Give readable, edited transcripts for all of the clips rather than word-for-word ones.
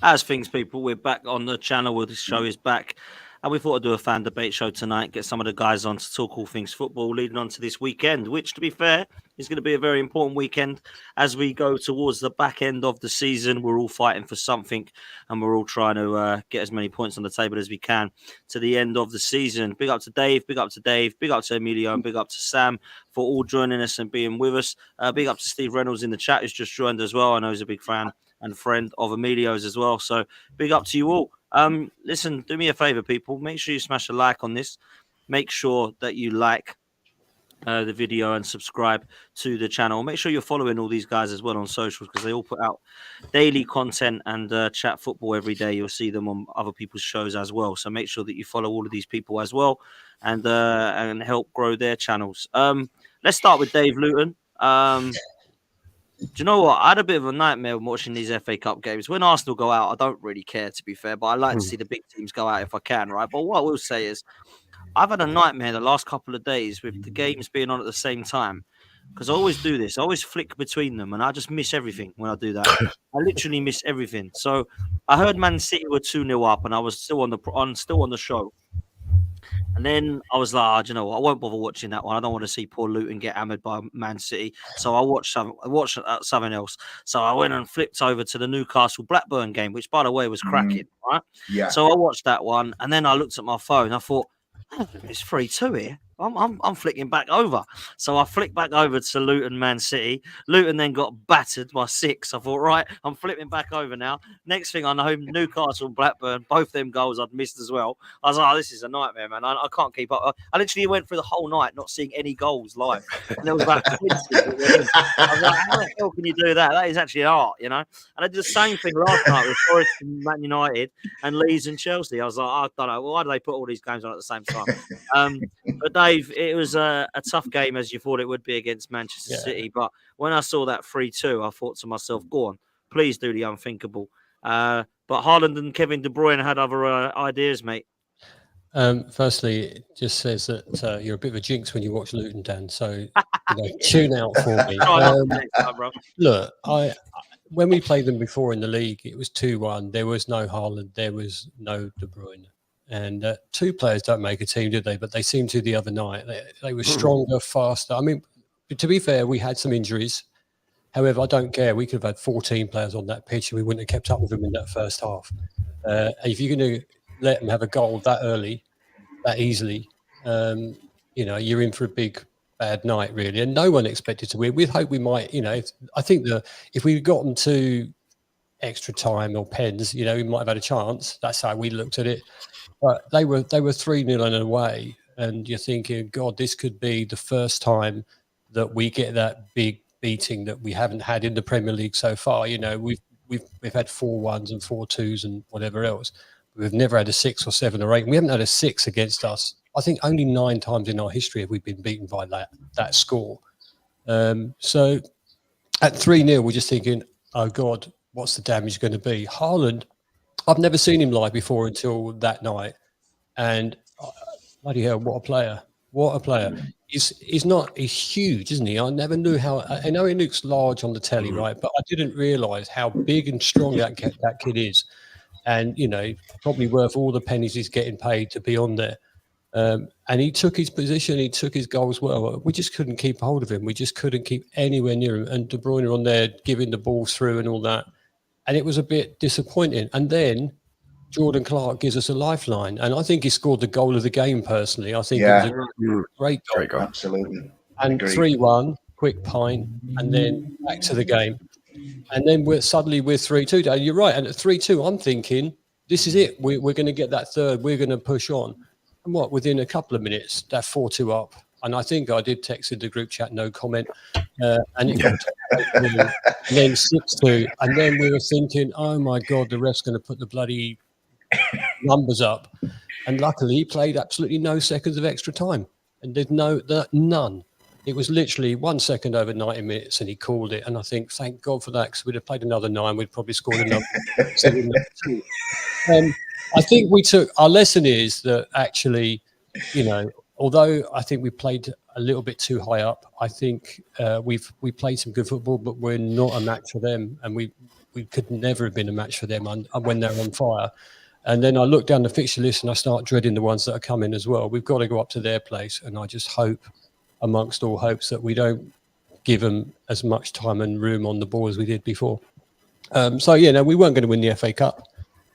As things, people, we're back on the channel. This show is back. And we thought I'd do a fan debate show tonight, get some of the guys on to talk all things football leading on to this weekend, which, to be fair, is going to be a very important weekend as we go towards the back end of the season. We're all fighting for something and we're all trying to get as many points on the table as we can to the end of the season. Big up to Dave, big up to Dave, big up to Emilio, and big up to Sam for all joining us and being with us. Big up to Steve Reynolds in the chat who's just joined as well. I know he's a big fan and friend of Emilio's as well. So big up to you all. Listen, do me a favor, people. Make sure you smash a like on this. Make sure that you like the video and subscribe to the channel. Make sure you're following all these guys as well on socials because they all put out daily content and chat football every day. You'll see them on other people's shows as well. So make sure that you follow all of these people as well and help grow their channels. Let's start with Dave Luton. Do you know what? I had a bit of a nightmare watching these FA Cup games. When Arsenal go out, I don't really care, to be fair, but I like to see the big teams go out if I can, right? But what I will say is I've had a nightmare the last couple of days with the games being on at the same time because I always do this. I always flick between them and I just miss everything when I do that. I literally miss everything. So I heard Man City were 2-0 up and I was still on the show. And then I was like, you know what? I won't bother watching that one. I don't want to see poor Luton get hammered by Man City. So I watched something else. So I went and flipped over to the Newcastle Blackburn game, which, by the way, was cracking. Right? Yeah. So I watched that one, and then I looked at my phone. I thought, it's 3-2 here. I'm flicking back over. So I flicked back over to Luton Man City. Luton then got battered by 6. I thought, right, I'm flipping back over now. Next thing I know, Newcastle and Blackburn, both them goals I'd missed as well. I was like, oh, this is a nightmare, man. I can't keep up. I literally went through the whole night not seeing any goals live. And there was about 20. I was like, how the hell can you do that? That is actually art, you know? And I did the same thing last night with Forest and Man United and Leeds and Chelsea. I was like, I don't know. Why do they put all these games on at the same time? But Dave, it was a tough game as you thought it would be against Manchester City. But when I saw that 3-2, I thought to myself, go on, please do the unthinkable. But Haaland and Kevin De Bruyne had other ideas, mate. Firstly, it just says that you're a bit of a jinx when you watch Luton, Dan. So tune out for me. Look, when we played them before in the league, it was 2-1. There was no Haaland. There was no De Bruyne. And 2 players don't make a team, did they? But they seemed to the other night. They were stronger, faster. I mean, to be fair, we had some injuries. However, I don't care. We could have had 14 players on that pitch and we wouldn't have kept up with them in that first half. If you're going to let them have a goal that early, that easily, you're in for a big, bad night, really. And no one expected to win. We'd hope we might, I think that if we'd gotten to extra time or pens, we might have had a chance. That's how we looked at it. But they were 3-0 and away, and you're thinking, God, this could be the first time that we get that big beating that we haven't had in the Premier League so far. We've had 4-1s and 4-2s and whatever else. We've never had a 6 or 7 or 8. And we haven't had a 6 against us. I think only 9 times in our history have we been beaten by that score. So at 3-0, we're just thinking, oh God, what's the damage going to be? Haaland, I've never seen him live before until that night. And bloody hell, what a player. What a player. He's huge, isn't he? I never knew how, I know he looks large on the telly, right? But I didn't realise how big and strong that kid is. And, probably worth all the pennies he's getting paid to be on there. And he took his position, he took his goals well. We just couldn't keep hold of him. We just couldn't keep anywhere near him. And De Bruyne on there giving the balls through and all that. And it was a bit disappointing. And then Jordan Clark gives us a lifeline. And I think he scored the goal of the game, personally. I think it was a great goal. Absolutely. And 3-1, quick pint, and then back to the game. And then we're 3-2. And you're right. And at 3-2, I'm thinking, this is it. We're going to get that third. We're going to push on. And within a couple of minutes, that 4-2 up. And I think I did text in the group chat, no comment. And it got to and then 6-2. And then we were thinking, oh my God, the ref's going to put the bloody numbers up. And luckily, he played absolutely no seconds of extra time. And there's none. It was literally 1 second over 90 minutes and he called it. And I think, thank God for that, because we'd have played another 9. We'd probably scored another 7. I think our lesson is that actually, although I think we played a little bit too high up, I think we played some good football, but we're not a match for them. And we we could never have been a match for them when they're on fire. And then I look down the fixture list and I start dreading the ones that are coming as well. We've got to go up to their place, and I just hope, amongst all hopes, that we don't give them as much time and room on the ball as we did before. So yeah, no, we weren't going to win the FA Cup.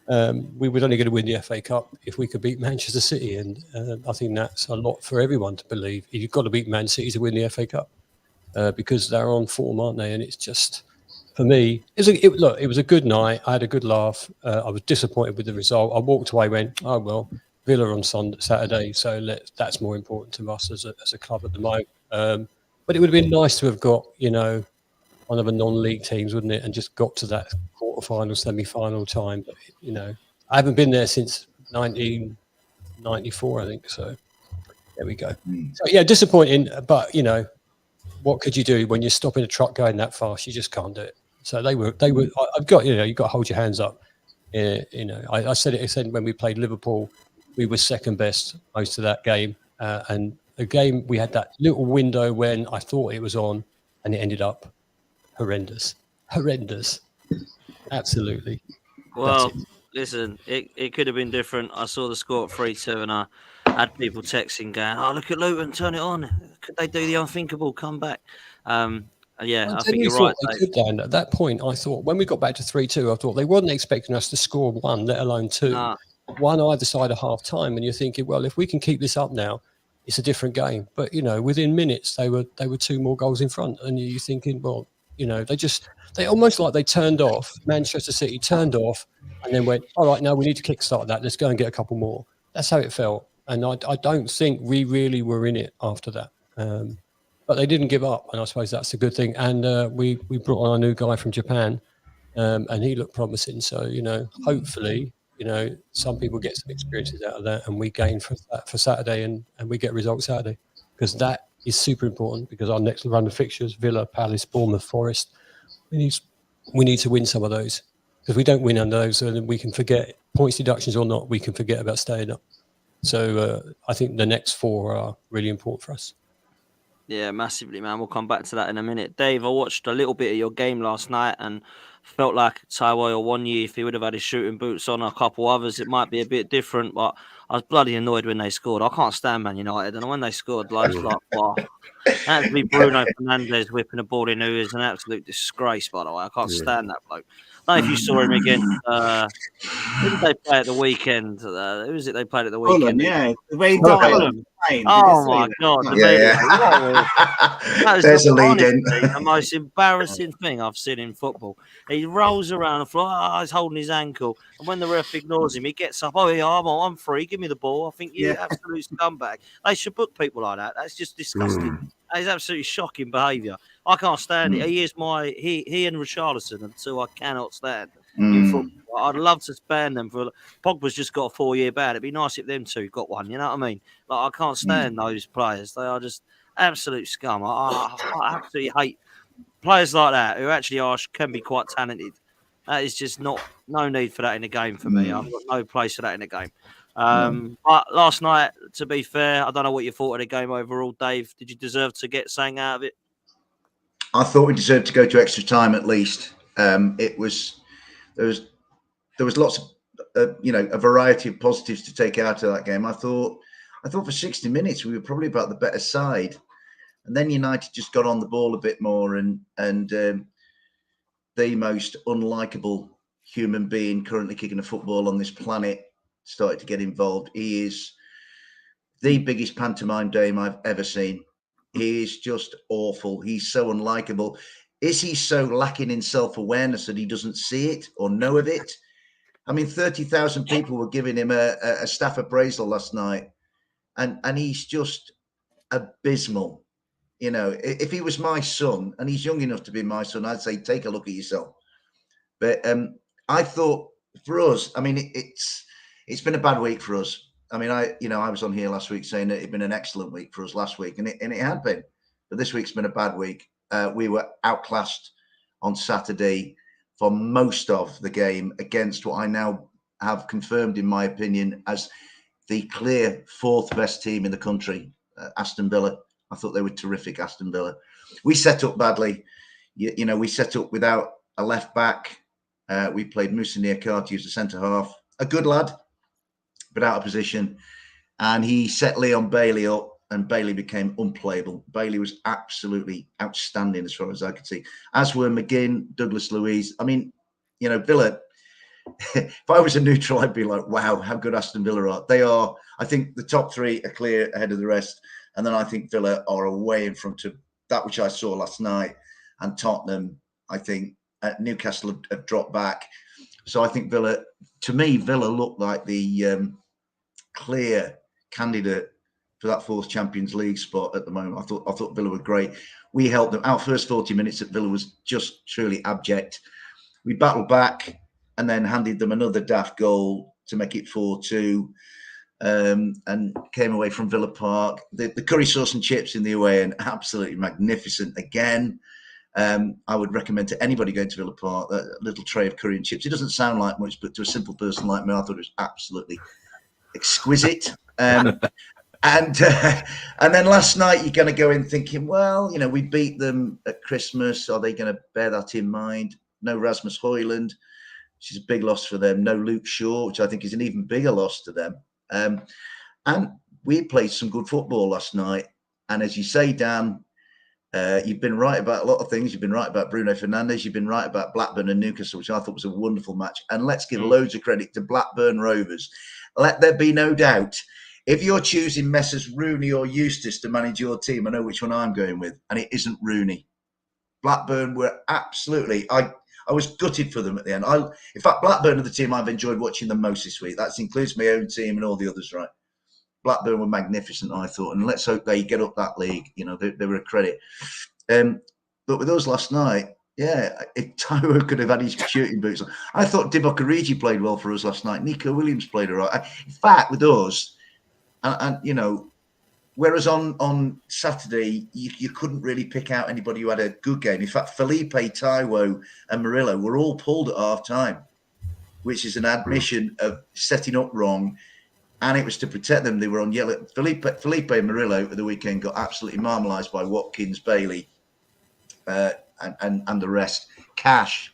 We were only going to win the FA Cup if we could beat Manchester City, and I think that's a lot for everyone to believe. You've got to beat Man City to win the FA Cup because they're on form, aren't they? And it's just, for me, it was a good night. I had a good laugh. I was disappointed with the result. I walked away, went, oh well, Villa on Saturday, so that's more important to us as a club at the moment. But it would have been nice to have got, one of the non-league teams, wouldn't it? And just got to that quarter-final, semi-final time. But, I haven't been there since 1994, I think. So there we go. So yeah, disappointing. But what could you do when you're stopping a truck going that fast? You just can't do it. So they were. I've got you've got to hold your hands up. I said it. I said when we played Liverpool, we were second best most of that game, and the game we had that little window when I thought it was on, and it ended up horrendous. Absolutely. Well, listen, it could have been different. I saw the score at 3-2, and I had people texting going, "Oh, look at Luton, turn it on. Could they do the unthinkable? Come back." Yeah, I think you're right. Dan, at that point, I thought when we got back to 3-2, I thought they wasn't expecting us to score one, let alone two. One either side of half time, and you're thinking, well, if we can keep this up now, it's a different game. But within minutes, they were two more goals in front, and you're thinking, well, they almost like they turned off. Manchester City turned off, and then went, all right, now we need to kickstart that. Let's go and get a couple more. That's how it felt, and I don't think we really were in it after that. But they didn't give up, and I suppose that's a good thing. And we brought on a new guy from Japan, and he looked promising. So hopefully, some people get some experiences out of that, and we gain for Saturday, and we get results Saturday, because that is super important. Because our next run of fixtures: Villa, Palace, Bournemouth, Forest. We need to win some of those, because we don't win under those, then we can forget, points deductions or not, we can forget about staying up. So I think the next four are really important for us. Yeah, massively, man. We'll come back to that in a minute. Dave, I watched a little bit of your game last night and felt like Taiwo Awoniyi, if he would have had his shooting boots on, a couple others, it might be a bit different. But I was bloody annoyed when they scored. I can't stand Man United, and when they scored, like, wow. Actually, Bruno Fernandes whipping a ball in, who is an absolute disgrace, by the way. I can't stand that bloke. I don't know if you saw him against. Who did they play at the weekend? Who was it they played at the weekend? Fulham, yeah. The way he died. Oh my God! That was the most embarrassing thing I've seen in football. He rolls around the floor, he's holding his ankle, and when the ref ignores him, he gets up. Oh yeah, I'm free. Give me the ball. I think you absolute scumbag. They should book people like that. That's just disgusting. That is absolutely shocking behaviour. I can't stand it. He and Richarlison are the two I cannot stand in football. I'd love to ban them for. Pogba's just got a 4-year ban. It'd be nice if them two got one. You know what I mean? Like, I can't stand those players. They are just absolute scum. I absolutely hate players like that who actually can be quite talented. That is just no need for that in a game for me. I've got no place for that in a game. But last night, to be fair, I don't know what you thought of the game overall, Dave. Did you deserve to get something out of it? I thought we deserved to go to extra time at least. There was lots of a variety of positives to take out of that game. I thought for 60 minutes we were probably about the better side, and then United just got on the ball a bit more, and the most unlikable human being currently kicking a football on this planet started to get involved. He is the biggest pantomime dame I've ever seen. He is just awful. He's so unlikable. Is he so lacking in self-awareness that he doesn't see it or know of it? I mean, 30,000 people were giving him a staff appraisal last night, and he's just abysmal. If he was my son, and he's young enough to be my son, I'd say take a look at yourself. But I thought for us, I mean, it's been a bad week for us. I mean, I was on here last week saying that it'd been an excellent week for us last week, and it had been. But this week's been a bad week. We were outclassed on Saturday for most of the game against what I now have confirmed, in my opinion, as the clear fourth best team in the country, Aston Villa. I thought they were terrific, Aston Villa. We set up badly. We set up without a left back. We played Musa Niakate as a centre-half. A good lad, but out of position. And he set Leon Bailey up, and Bailey became unplayable. Bailey was absolutely outstanding as far as I could see. As were McGinn, Douglas Luiz. I mean, Villa, if I was a neutral, I'd be like, wow, how good Aston Villa are. They are, I think the top three are clear ahead of the rest. And then I think Villa are away in front of that which I saw last night. And Tottenham, I think, Newcastle have dropped back. So I think Villa looked like the clear candidate for that fourth Champions League spot at the moment. I thought Villa were great. We helped them. Our first 40 minutes at Villa was just truly abject. We battled back and then handed them another daft goal to make it 4-2, and came away from Villa Park. The curry sauce and chips in the away end, absolutely magnificent again. I would recommend to anybody going to Villa Park a little tray of curry and chips. It doesn't sound like much, but to a simple person like me, I thought it was absolutely exquisite. And then last night you're going to go in thinking, well, we beat them at Christmas. Are they going to bear that in mind? No Rasmus Højlund, which is a big loss for them. No Luke Shaw, which I think is an even bigger loss to them. And we played some good football last night. And as you say, Dan, you've been right about a lot of things. You've been right about Bruno Fernandes. You've been right about Blackburn and Newcastle, which I thought was a wonderful match. And let's give loads of credit to Blackburn Rovers. Let there be no doubt. If you're choosing Messrs Rooney or Eustace to manage your team, I know which one I'm going with, and it isn't Rooney. Blackburn were absolutely. I was gutted for them at the end. In fact, Blackburn are the team I've enjoyed watching the most this week. That includes my own team and all the others, right? Blackburn were magnificent, I thought, and let's hope they get up that league. They were a credit. But with us last night, if Taiwo could have had his shooting boots on. I thought Divock Origi played well for us last night. Nico Williams played all right. In fact, with us, and whereas on Saturday, you couldn't really pick out anybody who had a good game. In fact, Felipe, Taiwo, and Murillo were all pulled at half time, which is an admission of setting up wrong. And it was to protect them. They were on yellow. Felipe and Murillo at the weekend got absolutely marmalised by Watkins, Bailey, and the rest. Cash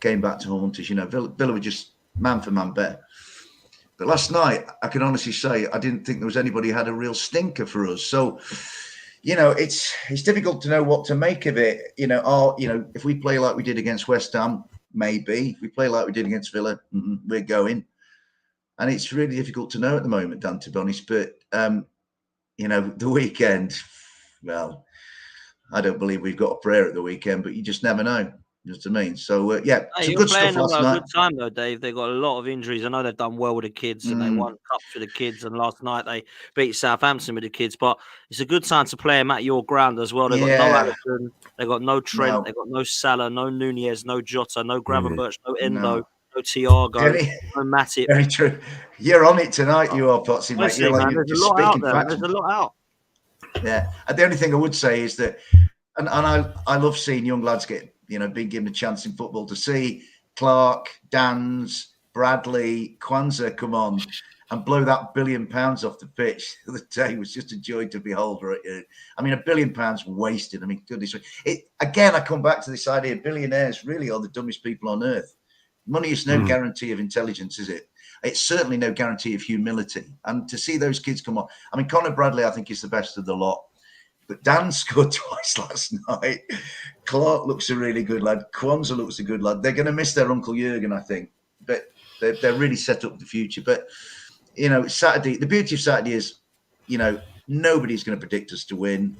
came back to haunt us. Villa were just man for man better. But last night, I can honestly say I didn't think there was anybody who had a real stinker for us. So, it's difficult to know what to make of it. If we play like we did against West Ham, maybe. If we play like we did against Villa, we're going. And it's really difficult to know at the moment, Dan, to be honest. But, the weekend, well, I don't believe we've got a prayer at the weekend, but you just never know. You know what I mean? So, some good stuff last night. Good time, though, Dave. They've got a lot of injuries. I know they've done well with the kids and they won cups for the kids. And last night they beat Southampton with the kids. But it's a good time to play them at your ground as well. They've got no Alisson. They've got no Trent. They've got no Salah, no Nunez, no Jota, no Gravenberch, no Endo. No Thiago, no Matip. Very true. You're on it tonight, you are, Potsy, mate. You're there's a lot out there. There's a lot out. Yeah. And the only thing I would say is that, and I love seeing young lads get, being given a chance in football, to see Clark, Dans, Bradley, Kwanzaa come on and blow that £1 billion off the pitch the other day was just a joy to behold. Right? I mean, £1 billion wasted. I mean, goodness. Again, I come back to this idea, billionaires really are the dumbest people on earth. Money is no guarantee of intelligence, is it? It's certainly no guarantee of humility. And to see those kids come on, I mean, Conor Bradley, I think, is the best of the lot. But Dan scored twice last night. Clark looks a really good lad. Kwanzaa looks a good lad. They're going to miss their Uncle Jurgen, I think. But they're really set up for the future. But, Saturday, the beauty of Saturday is, nobody's going to predict us to win.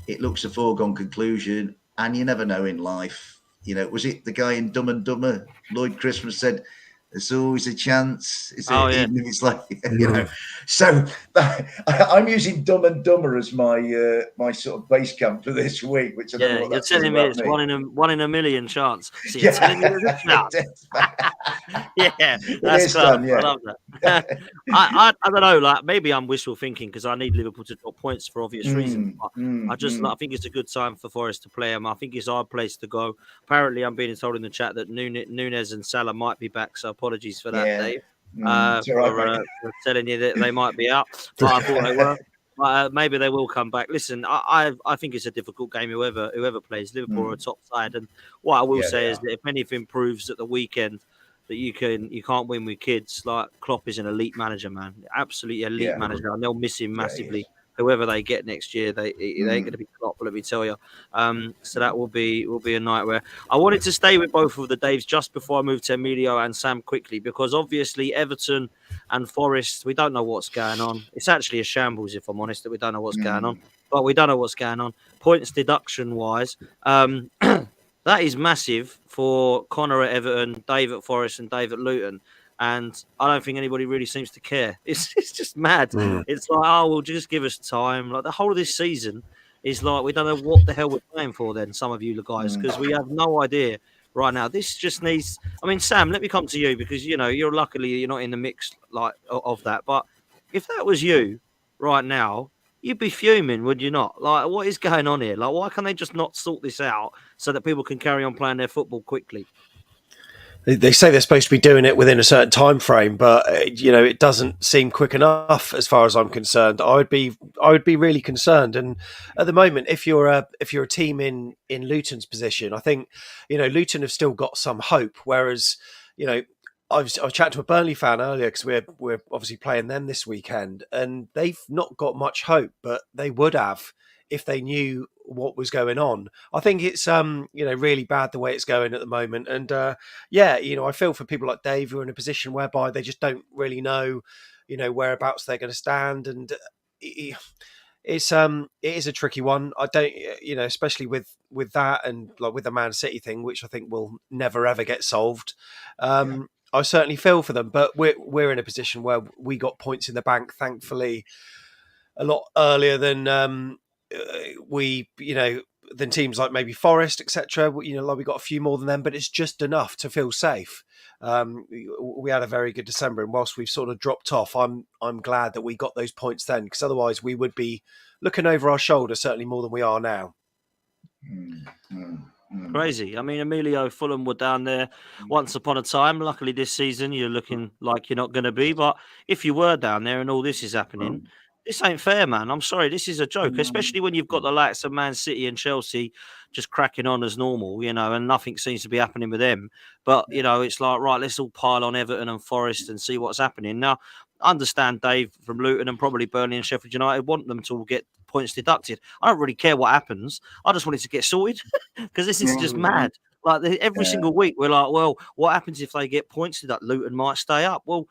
It looks a foregone conclusion. And you never know in life. Was it the guy in Dumb and Dumber? Lloyd Christmas said, "There's always a chance." Even if it's like, So I'm using Dumb and Dumber as my my sort of base camp for this week. Which I don't know what you're telling me it's one in a million chance. So you're telling me there's a chance. That's class. I love that. I don't know. Like maybe I'm wishful thinking because I need Liverpool to drop points for obvious reasons. But I think it's a good time for Forest to play them. I think it's our place to go. Apparently, I'm being told in the chat that Nunez and Salah might be back. So apologies for that, Dave. For telling you that they might be out, but I thought they were. Maybe they will come back. Listen, I think it's a difficult game. Whoever plays, Liverpool are a top side, and what I will say is that if anything proves at the weekend that you can't win with kids, like Klopp is an elite manager, man, absolutely elite manager, and they'll miss him massively. Whoever they get next year, they ain't going to be Klopp, let me tell you. So that will be a nightmare. I wanted to stay with both of the Daves just before I move to Emilio and Sam quickly, because obviously Everton and Forest, we don't know what's going on. It's actually a shambles, if I'm honest, that we don't know what's going on. But we don't know what's going on. Points deduction wise, that is massive for Connor at Everton, Dave at Forest, and Dave at Luton. And I don't think anybody really seems to care. It's just mad. It's like, oh, well, just give us time. Like the whole of this season is like, we don't know what the hell we're playing for then, some of you guys, because we have no idea right now. This just needs, I mean, Sam, let me come to you because, you're luckily not in the mix like of that. But if that was you right now, you'd be fuming, would you not? Like, what is going on here? Like, why can't they just not sort this out so that people can carry on playing their football quickly? They say they're supposed to be doing it within a certain time frame, but it doesn't seem quick enough as far as I'm concerned. I would be really concerned. And at the moment, if you're a team in Luton's position, I think Luton have still got some hope. Whereas I was chatting to a Burnley fan earlier because we're obviously playing them this weekend, and they've not got much hope, but they would have if they knew what was going on. I think it's really bad the way it's going at the moment, and I feel for people like Dave who are in a position whereby they just don't really know whereabouts they're going to stand, and it is a tricky one. I don't especially with that and like with the Man City thing, which I think will never ever get solved. I certainly feel for them, but we're in a position where we got points in the bank, thankfully, a lot earlier than than teams like maybe Forest, etc. Like we got a few more than them, but it's just enough to feel safe. We had a very good December, and whilst we've sort of dropped off, I'm glad that we got those points then, because otherwise we would be looking over our shoulder certainly more than we are now. Crazy. I mean, Emilio, Fulham were down there once upon a time. Luckily, this season you're looking like you're not going to be. But if you were down there and all this is happening, this ain't fair, man. I'm sorry. This is a joke, especially when you've got the likes of Man City and Chelsea just cracking on as normal, and nothing seems to be happening with them. But, it's like, right, let's all pile on Everton and Forest and see what's happening. Now, I understand Dave from Luton and probably Burnley and Sheffield United want them to all get points deducted. I don't really care what happens. I just want it to get sorted because this is just mad. Like every single week, we're like, well, what happens if they get points deducted? Luton might stay up. Well,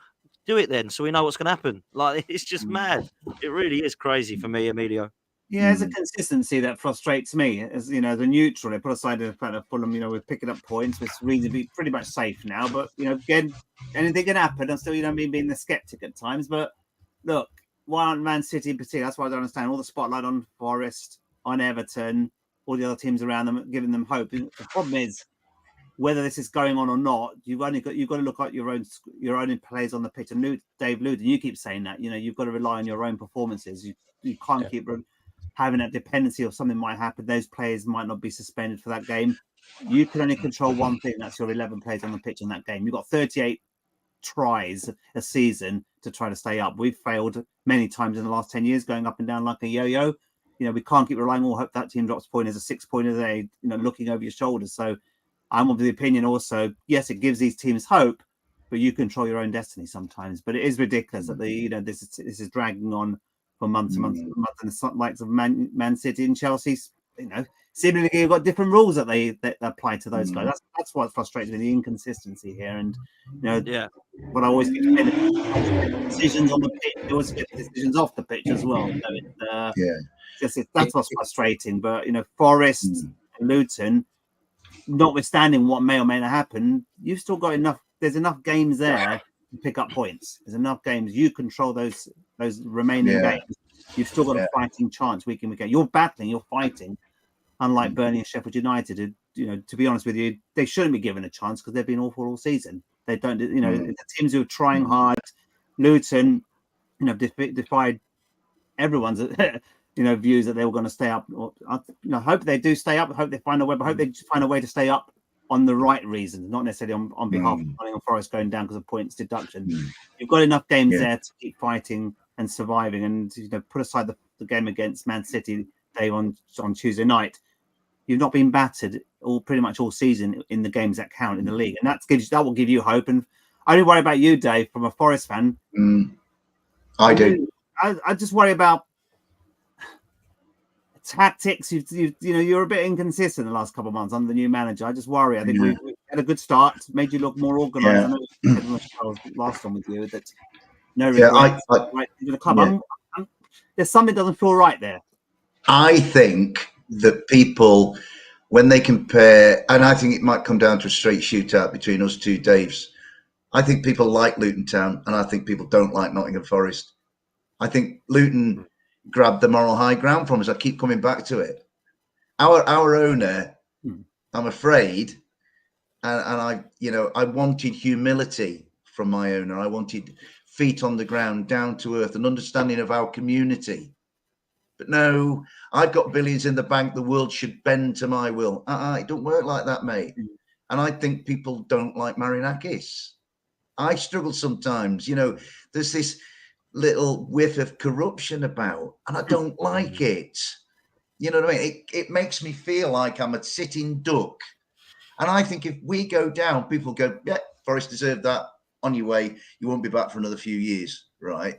do it then, so we know what's going to happen. Like it's just mad. It really is crazy for me, Emilio. Yeah, there's a consistency that frustrates me. As the neutral, they put aside the fact that Fulham, we're picking up points, which reasonably pretty much safe now. But again, anything can happen. I'm still, being the skeptic at times. But look, why aren't Man City in particular? That's why I don't understand all the spotlight on Forest, on Everton, all the other teams around them, giving them hope. The problem is whether this is going on or not. You've got to look at your own players on the pitch. And Dave Luton, you keep saying that you've got to rely on your own performances. You can't keep having that dependency of something might happen. Those players might not be suspended for that game. You can only control one thing. That's your 11 players on the pitch in that game. You've got 38 tries a season to try to stay up. We've failed many times in the last 10 years, going up and down like a yo-yo. We can't keep relying on hope that team drops point as a 6-pointer there, looking over your shoulders. So I'm of the opinion also, yes, it gives these teams hope, but you control your own destiny sometimes. But it is ridiculous that this is dragging on for months and months and months, and the likes of Man City and Chelsea, seemingly you've got different rules that they apply to those guys. That's what frustrates me, the inconsistency here. And what I always get decisions on the pitch, you always get decisions off the pitch as well. That's what's frustrating. But Forest, Luton, notwithstanding what may or may not happen, you've still got enough. There's enough games there to pick up points. There's enough games. You control those remaining games. You've still got a fighting chance week in, week out. You're battling. You're fighting. Unlike Burnley and Sheffield United, who, to be honest with you, they shouldn't be given a chance because they've been awful all season. They don't. The teams who are trying hard. Luton, defied everyone's views that they were going to stay up. I hope they do stay up. I hope they find a way. But I hope they find a way to stay up on the right reasons, not necessarily on behalf of Nottingham Forest going down because of points deduction. You've got enough games there to keep fighting and surviving, and put aside the the game against Man City day on Tuesday night, you've not been battered pretty much all season in the games that count in the league, and that will give you hope. And I only worry about you, Dave, from a Forest fan. I do. I just worry about tactics. You're a bit inconsistent the last couple of months under the new manager. I just worry. I think we had a good start, made you look more organised. I know we said last time with you that no regrets. Right into the club. There's something that doesn't feel right there. I think that people, when they compare, and I think it might come down to a straight shootout between us two Daves. I think people like Luton Town, and I think people don't like Nottingham Forest. I think Luton grabbed the moral high ground from us. I keep coming back to it. Our owner, I'm afraid, and I wanted humility from my owner. I wanted feet on the ground, down to earth, an understanding of our community. But no, I've got billions in the bank. The world should bend to my will. It don't work like that, mate. And I think people don't like Marinakis. I struggle sometimes. There's this little whiff of corruption about, and I don't like it. You know what I mean? It makes me feel like I'm a sitting duck. And I think if we go down, people go, yeah, Forest deserved that. On your way, you won't be back for another few years, right?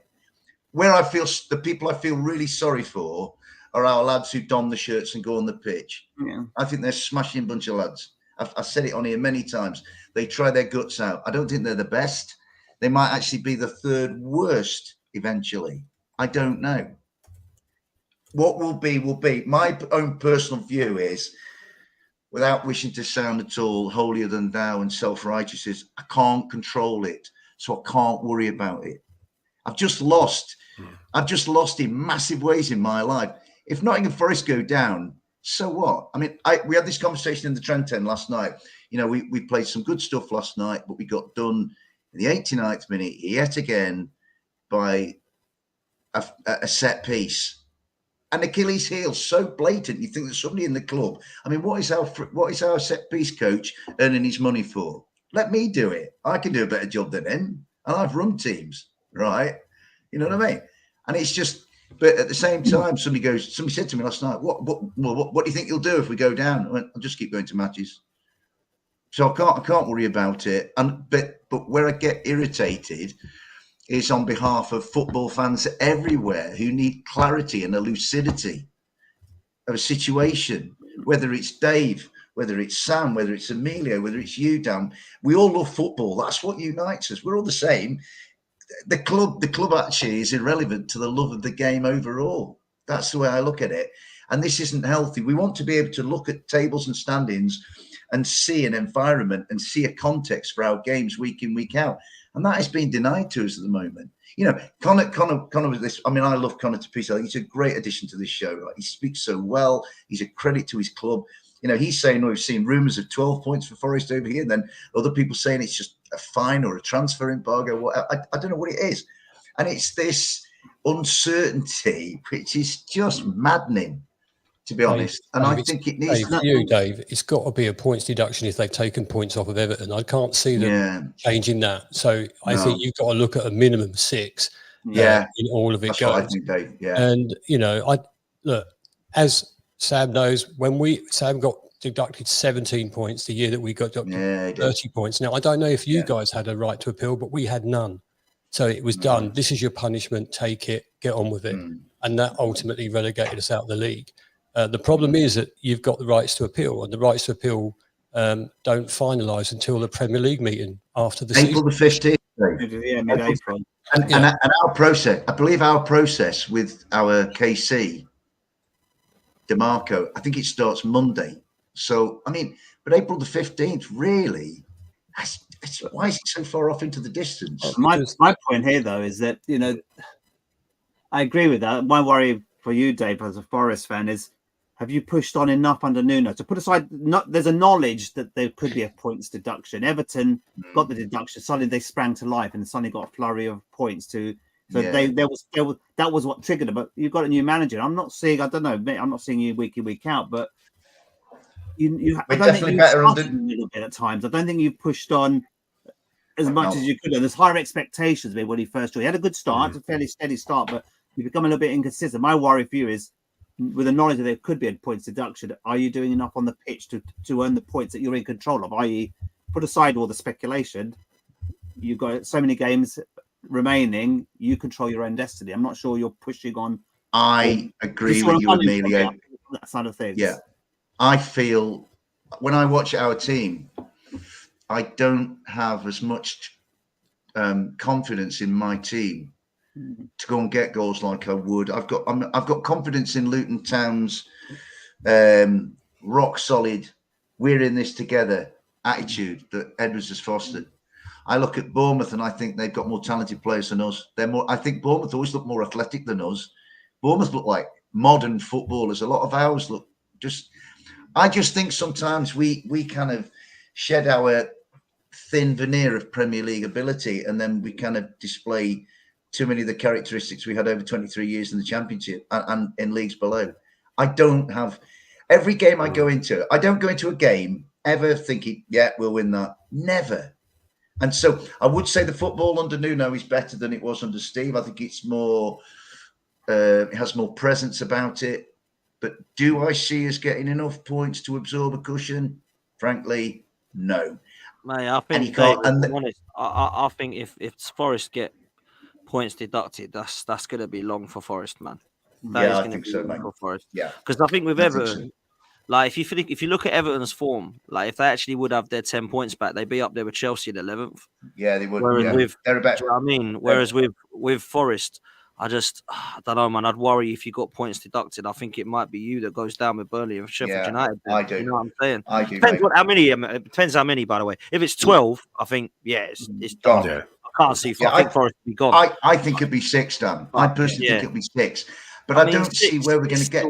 Where I feel the people I feel really sorry for are our lads who don the shirts and go on the pitch. Yeah. I think they're a smashing bunch of lads. I've said it on here many times. They try their guts out. I don't think they're the best. They might actually be the third worst eventually. I don't know. What will be, will be. My own personal view is, without wishing to sound at all holier than thou and self-righteous, is I can't control it, so I can't worry about it. I've just lost in massive ways in my life. If Nottingham Forest go down, so what? I mean, we had this conversation in the Trent End last night. We played some good stuff last night, but we got done in the 89th minute yet again by a set piece. An Achilles heel, so blatant. You think that somebody in the club. I mean, what is our set piece coach earning his money for? Let me do it. I can do a better job than him, and I've run teams, right? You know what I mean? And it's just. But at the same time, somebody said to me last night, "What do you think you'll do if we go down?" I went, "I'll just keep going to matches." So I can't worry about it. But where I get irritated is on behalf of football fans everywhere who need clarity and a lucidity of a situation, whether it's Dave, whether it's Sam, whether it's Emilio, whether it's you, Dan. We all love football. That's what unites us. We're all the same. The club actually is irrelevant to the love of the game overall. That's the way I look at it. And this isn't healthy. We want to be able to look at tables and standings and see an environment and see a context for our games week in, week out. And that is being denied to us at the moment. Connor was this. I mean, I love Connor to pieces. He's a great addition to this show. He speaks so well. He's a credit to his club. He's saying, we've seen rumours of 12 points for Forest over here. And then other people saying it's just a fine or a transfer embargo. I don't know what it is. And it's this uncertainty, which is just maddening, to be honest. And I think it needs... For you, Dave, it's got to be a points deduction if they've taken points off of Everton. I can't see them changing that. So I think you've got to look at a minimum 6 in all of it. That's goes. What I think, Dave. Yeah. And, look, as Sam knows, when Sam got deducted 17 points the year that we got 30 points. Now, I don't know if you guys had a right to appeal, but we had none. So it was done. This is your punishment. Take it. Get on with it. And that ultimately relegated us out of the league. The problem is that you've got the rights to appeal, and the rights to appeal don't finalise until the Premier League meeting after the April season. the 15th. Mid-April. And our process, I believe our process with our KC, DeMarco, I think it starts Monday. So, I mean, but April the 15th, really, why is it so far off into the distance? My point here, though, is that, I agree with that. My worry for you, Dave, as a Forest fan, is have you pushed on enough under Nuno to put aside? There's a knowledge that there could be a points deduction. Everton got the deduction. Suddenly they sprang to life and suddenly got a flurry of points to. So that was what triggered it. But you've got a new manager. I'm not seeing. I don't know. I'm not seeing you week in, week out, but. I don't think you've a little bit at times. I don't think you've pushed on as much as you could. And there's higher expectations when he first joined. He had a good start, a fairly steady start, but you become a little bit inconsistent. My worry for you is, with the knowledge that there could be a points deduction, are you doing enough on the pitch to earn the points that you're in control of? I.e., put aside all the speculation. You've got so many games remaining. You control your own destiny. I'm not sure you're pushing on. I agree with you, Emilio. That side of things. Yeah, I feel when I watch our team, I don't have as much confidence in my team to go and get goals like I would. I've got confidence in Luton Town's rock solid, we're in this together attitude that Edwards has fostered. I look at Bournemouth and I think they've got more talented players than us. I think Bournemouth always look more athletic than us. Bournemouth look like modern footballers. A lot of ours look I just think sometimes we kind of shed our thin veneer of Premier League ability, and then we kind of display too many of the characteristics we had over 23 years in the Championship and in leagues below. I don't have every game I go into. I don't go into a game ever thinking, yeah, we'll win that. Never. And so I would say the football under Nuno is better than it was under Steve. I think it's more, it has more presence about it. But do I see us getting enough points to absorb a cushion? Frankly, no. Mate, I think, Dave, honest, I think if Forest get points deducted, that's going to be long for Forest, man. That is going to be long for Forest. Yeah, because I think with Everton, like if you look at Everton's form, like if they actually would have their 10 points back, they'd be up there with Chelsea in 11th. Yeah, they would. Whereas they're about. Do you know what I mean? Whereas with Forest, I don't know, man. I'd worry if you got points deducted. I think it might be you that goes down with Burnley and Sheffield United. I do. You know what I'm saying? I do. Depends how many. It depends how many, by the way. If it's 12, I think it's done. Yeah. I can't see. I think Forest will be gone. I think it'd be 6, Dan. I personally think it'd be 6, but I don't see where we're going to get.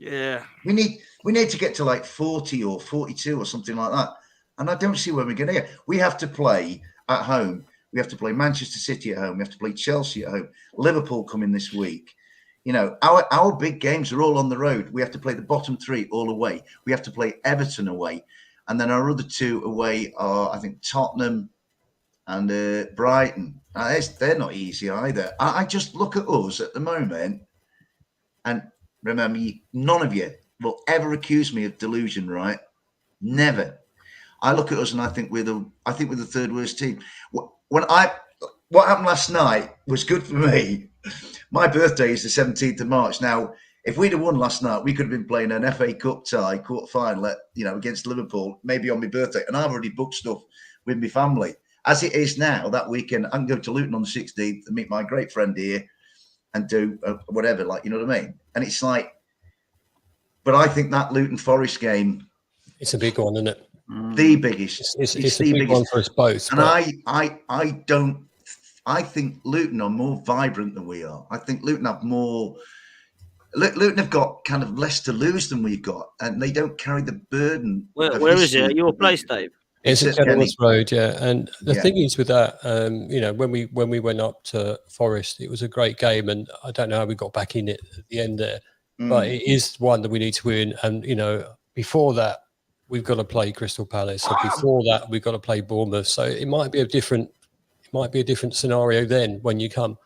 Yeah, we need to get to like 40 or 42 or something like that, and I don't see where we're going to get. We have to play at home. We have to play Manchester City at home. We have to play Chelsea at home. Liverpool coming this week. You know, our big games are all on the road. We have to play the bottom 3 all away. We have to play Everton away, and then our other 2 away are, I think, Tottenham and Brighton. They're not easy either. I just look at us at the moment, and remember, none of you will ever accuse me of delusion, right? Never. I look at us and I think we're the third worst team. What happened last night was good for me. My birthday is the 17th of March. Now, if we'd have won last night, we could have been playing an FA Cup tie quarter-final, against Liverpool, maybe on my birthday. And I've already booked stuff with my family. As it is now, that weekend, I can go to Luton on the 16th and meet my great friend here and do whatever, you know what I mean? And it's like, but I think that Luton Forest game, it's a big one, isn't it? The biggest. It's the big biggest one for us both. And I think Luton are more vibrant than we are. I think Luton have more. Luton have got kind of less to lose than we've got, and they don't carry the burden. Where is it? Your place, Dave? It's at Kenilworth Road, yeah. And the thing is with that, when we went up to Forest, it was a great game, and I don't know how we got back in it at the end there, but it is one that we need to win. And before that, we've got to play Crystal Palace. So before that, we've got to play Bournemouth. So it might be a different scenario then when you come.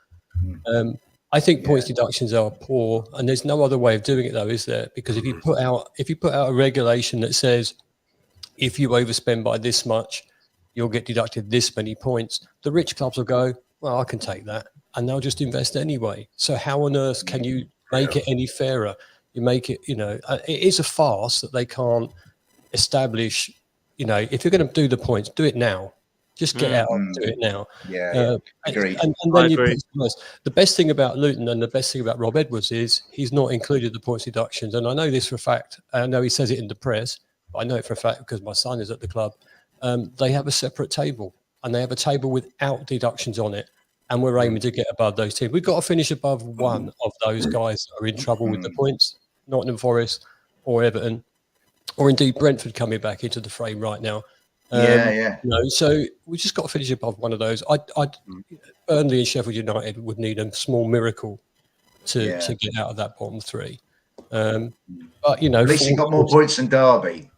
I think points deductions are poor, and there's no other way of doing it though, is there? Because if you put out a regulation that says if you overspend by this much, you'll get deducted this many points, the rich clubs will go, well, I can take that, and they'll just invest anyway. So how on earth can you make it any fairer? You make it, it is a farce that they can't establish. If you're going to do the points, do it now. Just get out and do it now. Agreed. And then you put the best thing about Luton and the best thing about Rob Edwards is he's not included the points deductions. And I know this for a fact. I know he says it in the press, but I know it for a fact because my son is at the club. They have a separate table, and they have a table without deductions on it. And we're aiming to get above those teams. We've got to finish above one of those guys that are in trouble with the points, Nottingham Forest or Everton, or indeed Brentford coming back into the frame right now. So we just got to finish above one of those. Burnley and Sheffield United would need a small miracle to get out of that bottom 3. But at least you got more points than Derby.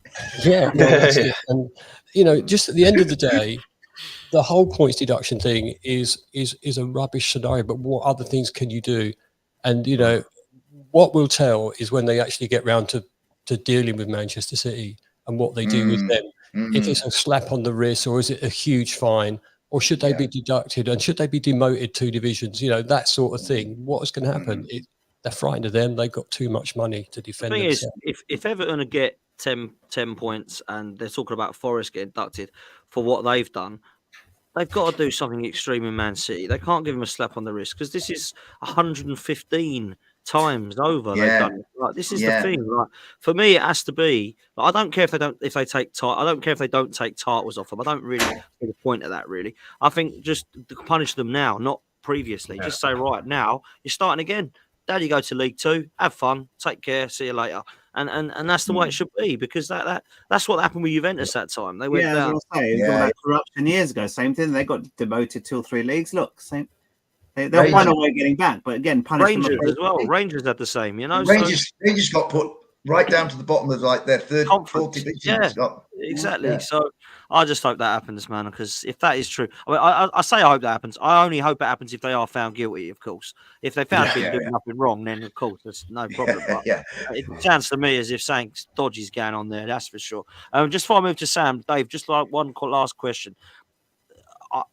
And just at the end of the day, the whole points deduction thing is a rubbish scenario. But what other things can you do And what we'll tell is when they actually get round to dealing with Manchester City and what they do with them. If it's a slap on the wrist, or is it a huge fine, or should they be deducted, and should they be demoted 2 divisions? That sort of thing. What's going to happen? They're frightened of them. They've got too much money to defend the thing themselves. is, if Everton get 10 points and they're talking about Forest getting deducted for what they've done, they've got to do something extreme in Man City. They can't give them a slap on the wrist, because this is 115 times over they've done it. Like, this is the thing. Like, for me, it has to be. Like, I don't care if they take I don't care if they don't take titles off them. I don't really see the point of that. Really, I think just punish them now, not previously. Just say, right now you're starting again. Down you go to League Two. Have fun. Take care. See you later. And that's the way it should be, because that's what happened with Juventus that time. They went down. It was all that corruption years ago. Same thing. They got demoted 2 or 3 leagues. Look, same. They'll find a way of getting back, but again, Rangers as well. Rangers had the same. Rangers got put right down to the bottom of their third, fourth division. Exactly. Yeah. So I just hope that happens, man. Because if that is true, I say I hope that happens. I only hope it happens if they are found guilty, of course. If they found doing nothing wrong, then of course there's no problem. But it sounds to me as if something dodgy is going on there. That's for sure. Just before I move to Sam, Dave, just like one last question.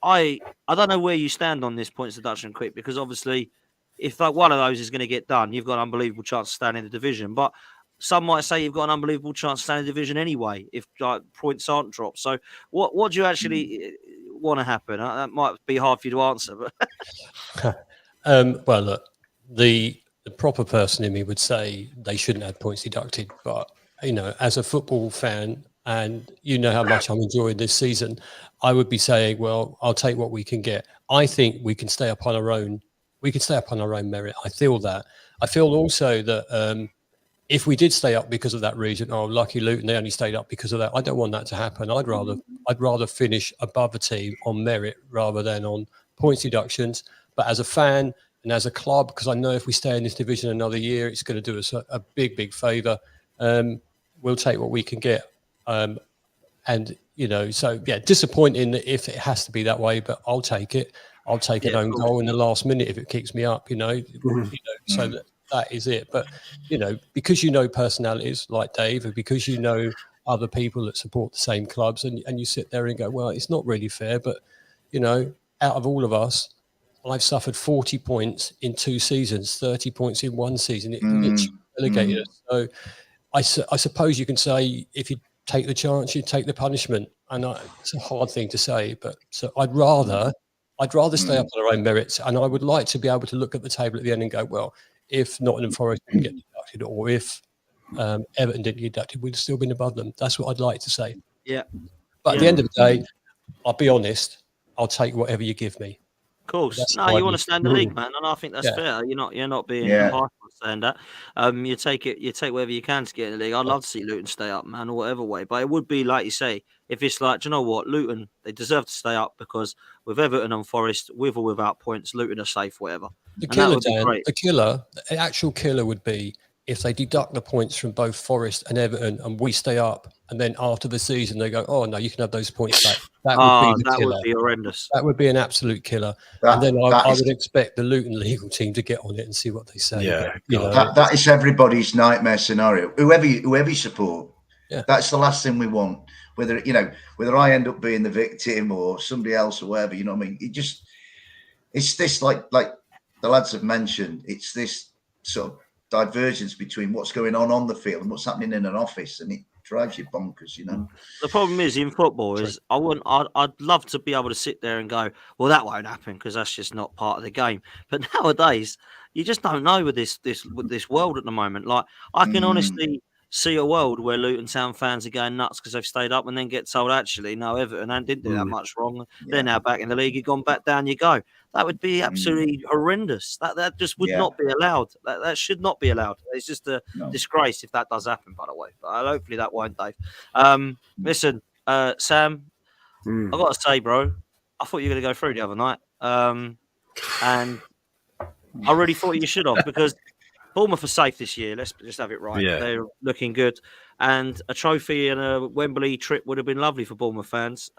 I don't know where you stand on this points deduction, quick, because obviously, if one of those is going to get done, you've got an unbelievable chance of staying in the division. But some might say you've got an unbelievable chance of staying in the division anyway if points aren't dropped. So, what do you actually want to happen? That might be hard for you to answer. But well, look, the proper person in me would say they shouldn't have points deducted. But as a football fan, and how much I'm enjoying this season, I would be saying, well, I'll take what we can get. I think we can stay up on our own. We can stay up on our own merit. I feel that. I feel also that if we did stay up because of that reason, lucky Luton, they only stayed up because of that. I don't want that to happen. I'd rather finish above a team on merit rather than on points deductions. But as a fan and as a club, because I know if we stay in this division another year, it's going to do us a big, big favour. We'll take what we can get. Disappointing if it has to be that way, but I'll take it. I'll take an own goal in the last minute if it keeps me up, so that is it. But, because personalities like Dave, and because other people that support the same clubs, and you sit there and go, well, it's not really fair, but, out of all of us, I've suffered 40 points in 2 seasons, 30 points in 1 season. It literally relegated us. So I suppose you can say, if you take the chance, you take the punishment, and it's a hard thing to say. But so I'd rather stay up on our own merits, and I would like to be able to look at the table at the end and go, well, if Nottingham Forest didn't get deducted, or if Everton didn't get deducted, we'd still been above them. That's what I'd like to say. Yeah. But at the end of the day, I'll be honest. I'll take whatever you give me. Of course. You want to stay in the league, man, and I think that's fair. You're not being harsh on saying that. You take whatever you can to get in the league. I'd love to see Luton stay up, man, or whatever way. But it would be like you say, if it's like, do you know what, Luton, they deserve to stay up, because with Everton and Forest, with or without points, Luton are safe, whatever. The actual killer would be if they deduct the points from both Forest and Everton, and we stay up, and then after the season they go, oh no, you can have those points back. That would be horrendous. That would be an absolute killer. And then I would expect the Luton legal team to get on it and see what they say. Yeah, that is everybody's nightmare scenario. Whoever you support, that's the last thing we want. Whether I end up being the victim or somebody else or whatever, you know what I mean? It's this like the lads have mentioned. It's this sort of divergence between what's going on the field and what's happening in an office, and it drives you bonkers, The problem is in football is I'd love to be able to sit there and go, well, that won't happen because that's just not part of the game. But nowadays, you just don't know with this world at the moment. Like, I can honestly see a world where Luton Town fans are going nuts because they've stayed up, and then get told, actually, no, Everton didn't do that much wrong. They're now back in the league. You've gone back, down you go. That would be absolutely horrendous. That just would not be allowed. That should not be allowed. It's just a disgrace if that does happen, by the way. But hopefully that won't, Dave. Listen, Sam, I've got to say, bro, I thought you were going to go through the other night. And I really thought you should have, because Bournemouth are safe this year. Let's just have it right. Yeah. They're looking good. And a trophy and a Wembley trip would have been lovely for Bournemouth fans.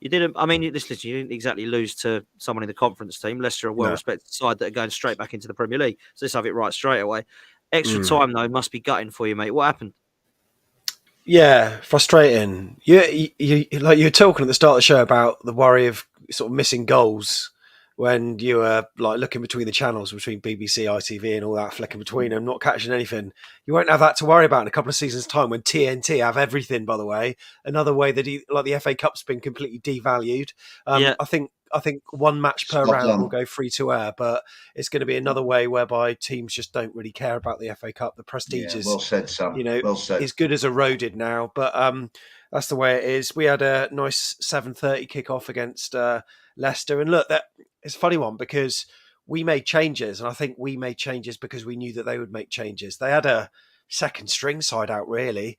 You didn't. I mean, listen, you didn't exactly lose to someone in the conference team. Leicester, a well-respected side that are going straight back into the Premier League. So let's have it right straight away. Extra time though must be gutting for you, mate. What happened? Yeah, frustrating. You like you were talking at the start of the show about the worry of sort of missing goals when you were like looking between the channels between BBC, ITV, and all that, flicking between them, not catching anything. You won't have that to worry about in a couple of seasons' time when TNT have everything. By the way, another way that like the FA Cup's been completely devalued. I think one match per round will go free to air, but it's going to be another way whereby teams just don't really care about the FA Cup. The prestige is, well said, Sam. Well said. is good as eroded now. But that's the way it is. We had a nice 7:30 kickoff against Leicester, and look, that it's a funny one because we made changes, and I think we made changes because we knew that they would make changes. They had a second string side out, really.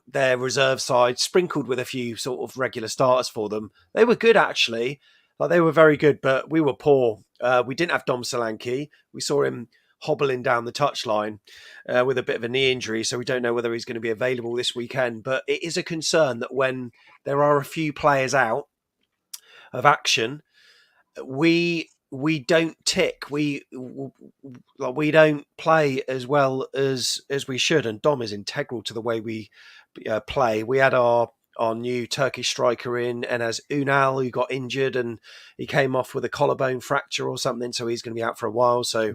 Their reserve side sprinkled with a few sort of regular starters for them. They were good, actually. Like, they were very good, but we were poor. We didn't have Dom Solanke. We saw him hobbling down the touchline with a bit of a knee injury, so we don't know whether he's going to be available this weekend. But it is a concern that when there are a few players out of action, we don't tick. We don't play as well as we should, and Dom is integral to the way we play. We had our new Turkish striker in, Enes Ünal, who got injured, and he came off with a collarbone fracture or something, so he's going to be out for a while. So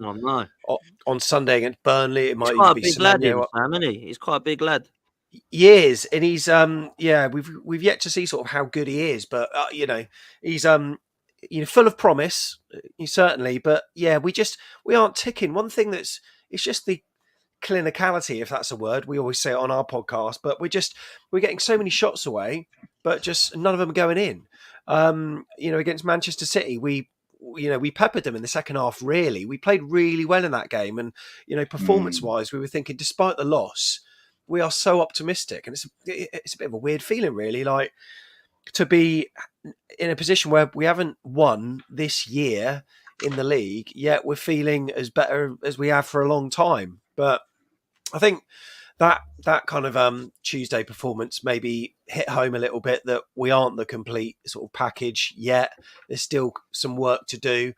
on Sunday against Burnley, it might even be big lad, isn't he? He's quite a big lad. He is, and he's we've yet to see sort of how good he is, but he's full of promise, certainly, but yeah, we aren't ticking. One thing it's just the clinicality, if that's a word. We always say it on our podcast, but we're getting so many shots away, but just none of them are going in. Against Manchester City, we peppered them in the second half. Really, we played really well in that game, and performance-wise, we were thinking, despite the loss, we are so optimistic, and it's a bit of a weird feeling, really, like to be in a position where we haven't won this year in the league, yet we're feeling as better as we have for a long time. But I think that kind of Tuesday performance maybe hit home a little bit, that we aren't the complete sort of package yet. There's still some work to do.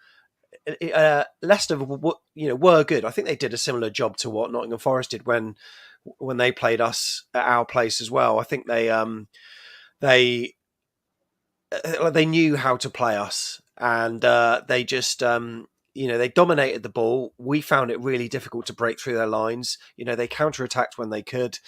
Leicester, were good. I think they did a similar job to what Nottingham Forest did when they played us at our place as well. I think they knew how to play us, and they just they dominated the ball. We found it really difficult to break through their lines. They counter-attacked when they could,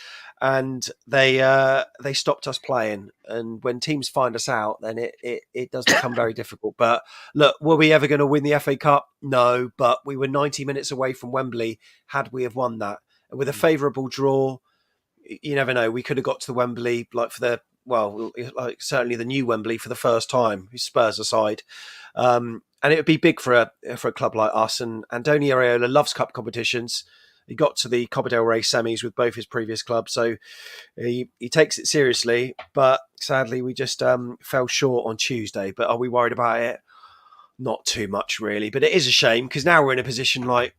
and they stopped us playing. And when teams find us out, then it does become very difficult. But look, were we ever going to win the FA Cup? No, but we were 90 minutes away from Wembley had we have won that. And with a favourable draw, you never know. We could have got to the Wembley certainly the new Wembley for the first time, Spurs aside. And it would be big for a club like us. And Andoni Areola loves cup competitions. He got to the Copa del Rey semis with both his previous clubs, so he takes it seriously. But sadly, we just fell short on Tuesday. But are we worried about it? Not too much, really. But it is a shame, because now we're in a position now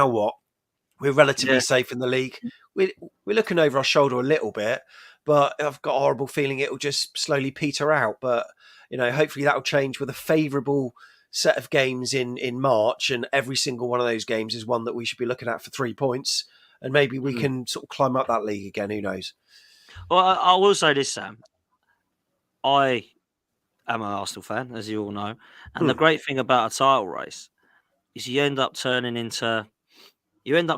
what? We're relatively safe in the league. We're looking over our shoulder a little bit, but I've got a horrible feeling it will just slowly peter out. But hopefully that will change with a favourable set of games in March, and every single one of those games is one that we should be looking at for 3 points, and maybe we can sort of climb up that league again. Who knows? Well, I will say this, Sam. I am an Arsenal fan, as you all know, and the great thing about a title race is you end up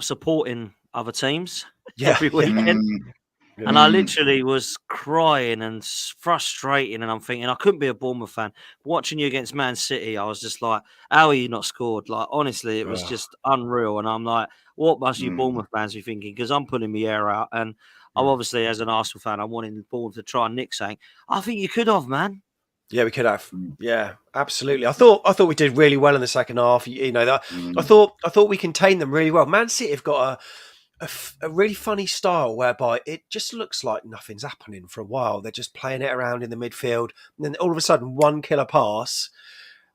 supporting other teams every weekend. And I literally was crying and frustrating, and I'm thinking I couldn't be a Bournemouth fan. Watching you against Man City, I was just like, how are you not scored? Like, honestly, it was just unreal. And I'm like, what must you Bournemouth fans be thinking? Because I'm pulling my hair out. And I'm obviously, as an Arsenal fan, I'm wanting Bournemouth to try and nick something. I think you could have, man. Yeah, we could have. Yeah, absolutely. I thought we did really well in the second half. I thought we contained them really well. Man City have got a really funny style whereby it just looks like nothing's happening for a while. They're just playing it around in the midfield, and then all of a sudden one killer pass,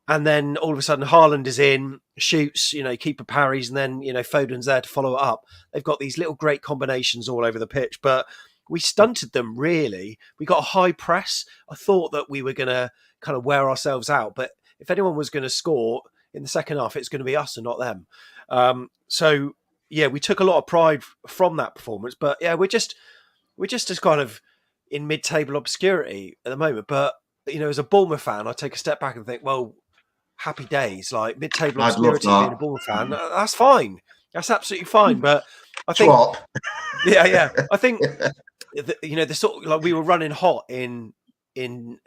and then all of a sudden Haaland is in, shoots, keeper parries, and then Foden's there to follow it up. They've got these little great combinations all over the pitch, but we stunted them, really. We got a high press. I thought that we were going to kind of wear ourselves out. But if anyone was going to score in the second half, it's going to be us and not them. So, yeah, we took a lot of pride from that performance. But, yeah, we're just as kind of in mid-table obscurity at the moment. But, you know, as a Bournemouth fan, I take a step back and think, well, happy days. Like, mid-table obscurity, being a Bournemouth fan, that's fine. That's absolutely fine. But I think... Swap. Yeah. I think... you know, the sort of, like, we were running hot in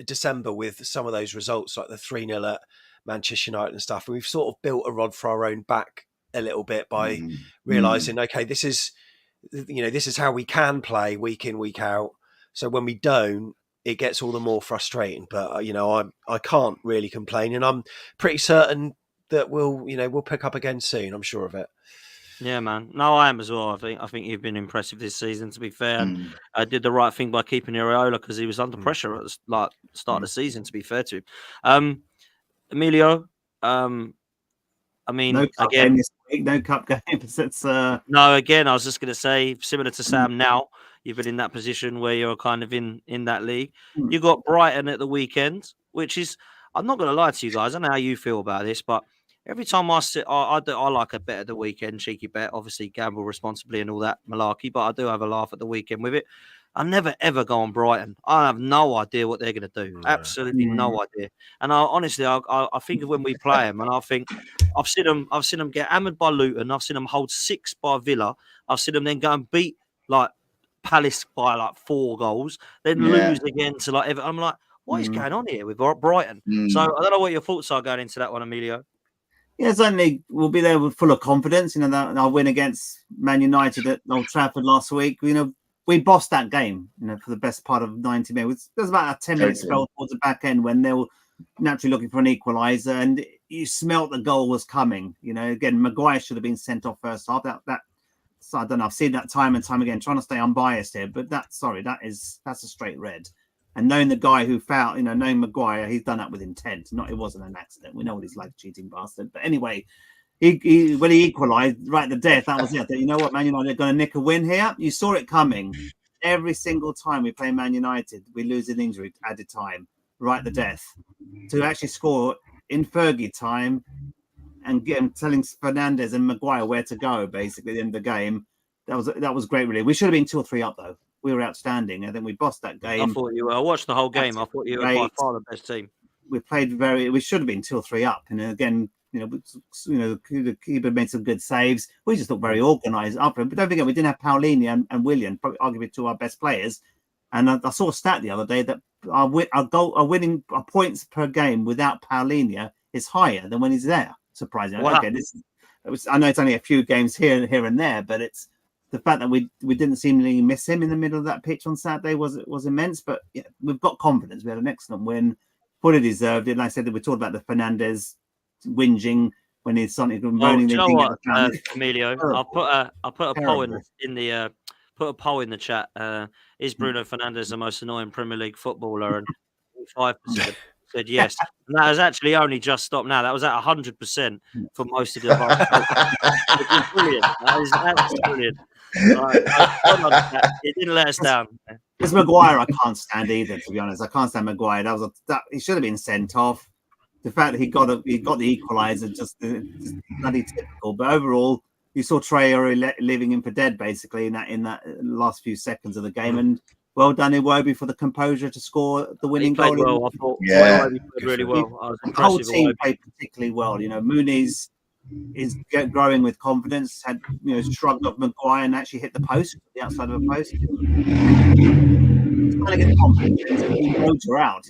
December with some of those results, like the 3-0 at Manchester United and stuff. And we've sort of built a rod for our own back a little bit by realizing, okay, this is how we can play week in, week out. So when we don't, it gets all the more frustrating. But, you know, I can't really complain, and I'm pretty certain that we'll pick up again soon. I'm sure of it. Yeah, man. No, I am as well. I think you've been impressive this season, to be fair. And I did the right thing by keeping Areola because he was under pressure at the start of the season, to be fair to him. Emilio, I mean, no cup again, game this week, no cup games. It's no, again, I was just going to say, similar to Sam now, you've been in that position where you're kind of in that league. You got Brighton at the weekend, which is, I'm not going to lie to you guys, I don't know how you feel about this, but every time I sit, I like a bet at the weekend, cheeky bet, obviously gamble responsibly and all that malarkey, but I do have a laugh at the weekend with it. I never ever go on Brighton. I have no idea what they're going to do. Absolutely no idea. And honestly, I think of when we play them, and I think I've seen them get hammered by Luton. I've seen them hold 6 by Villa. I've seen them then go and beat like Palace by like 4 goals, then lose again to like Everton. I'm like, what is going on here with Brighton? So I don't know what your thoughts are going into that one, Emilio. Yeah, certainly we'll be there full of confidence. You know, that our win against Man United at Old Trafford last week, you know, we bossed that game, you know, for the best part of 90 minutes. There's about a 10-minute spell towards the back end when they were naturally looking for an equaliser, and you smelt the goal was coming. You know, again, Maguire should have been sent off first half. So I don't know. I've seen that time and time again, trying to stay unbiased here, but that's a straight red. And knowing the guy who fouled, you know, knowing Maguire, he's done that with intent. It wasn't an accident. We know what he's like, cheating bastard. But anyway, he when he equalised right at the death, that was it. You know what, Man United are going to nick a win here. You saw it coming. Every single time we play Man United, we lose an injury added time, right at the death. To actually score in Fergie time and telling Fernandes and Maguire where to go, basically, at the end of the game, that was great, really. We should have been 2 or 3 up, though. We were outstanding. I think we bossed that game. I thought you were. I watched the whole game. I thought you were by far the best team. We played we should have been 2 or 3 up. And again, the keeper made some good saves. We just looked very organised up. But don't forget, we didn't have Paulinho and Willian, probably arguably 2 of our best players. And I saw a stat the other day that our winning points per game without Paulinho is higher than when he's there. Surprisingly. Wow. Okay, I know it's only a few games here and there, but it's the fact that we didn't seemingly miss him in the middle of that pitch on Saturday was immense. But yeah, we've got confidence. We had an excellent win, fully deserved it. And I said that we talked about the Fernandes whinging when he's something moaning. You know what, Emilio? I'll put a poll in the chat. Is Bruno Fernandes the most annoying Premier League footballer? And 5% said yes. And that has actually only just stopped now. That was at 100% for most of the vote. Which is brilliant. That is absolutely brilliant. It didn't let us down. It's Maguire. I can't stand either. To be honest, I can't stand Maguire. He should have been sent off. The fact that he got the equaliser just bloody typical. But overall, you saw Traore leaving him for dead basically in that last few seconds of the game. And well done, Iwobi, for the composure to score the winning goal. Well, I thought, yeah, he played really well. I was the whole team played particularly well. You know, Mooney's is growing with confidence. Had shrugged off Maguire and actually hit the post, the outside of a post. He's trying to get the confidence. He roads her out.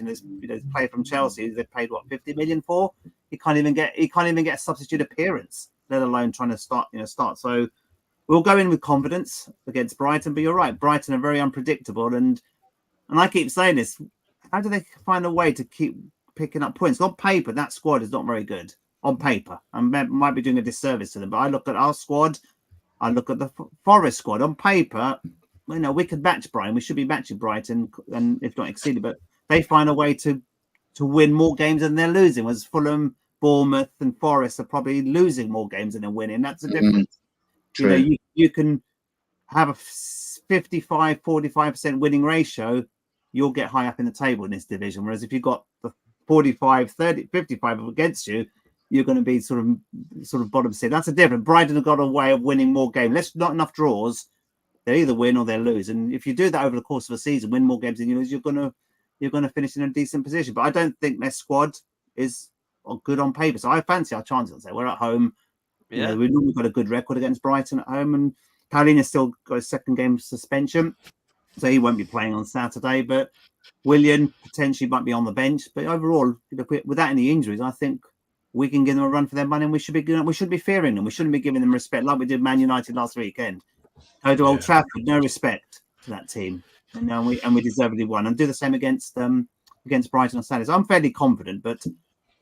Player from Chelsea, they paid 50 million for. He can't even get a substitute appearance, let alone trying to start. So we'll go in with confidence against Brighton. But you're right, Brighton are very unpredictable, and I keep saying this. How do they find a way to keep picking up points? On paper, that squad is not very good. On paper, I might be doing a disservice to them, but I look at our squad, I look at the Forest squad. On paper, we could match Brighton. We should be matching Brighton, and if not exceeded. But they find a way to win more games than they're losing. Whereas Fulham, Bournemouth, and Forest are probably losing more games than they're winning. That's the difference. True. You can have a 55, 45% winning ratio, you'll get high up in the table in this division. Whereas if you've got the 45, 30, 55 against you, you're going to be sort of bottom seed. That's a different. Brighton have got a way of winning more games. Not enough draws. They either win or they lose. And if you do that over the course of a season, win more games than you lose, you're going to finish in a decent position. But I don't think their squad is good on paper. So I fancy our chances. We're at home. You know, we've normally got a good record against Brighton at home, and Paulina's still got a second game suspension, so he won't be playing on Saturday. But Willian potentially might be on the bench. But overall, without any injuries, I think we can give them a run for their money, and we should be fearing them. We shouldn't be giving them respect like we did Man United last weekend. Go to Old Trafford, no respect to that team, and we deservedly won. And do the same against Brighton on Saturday. So I'm fairly confident, but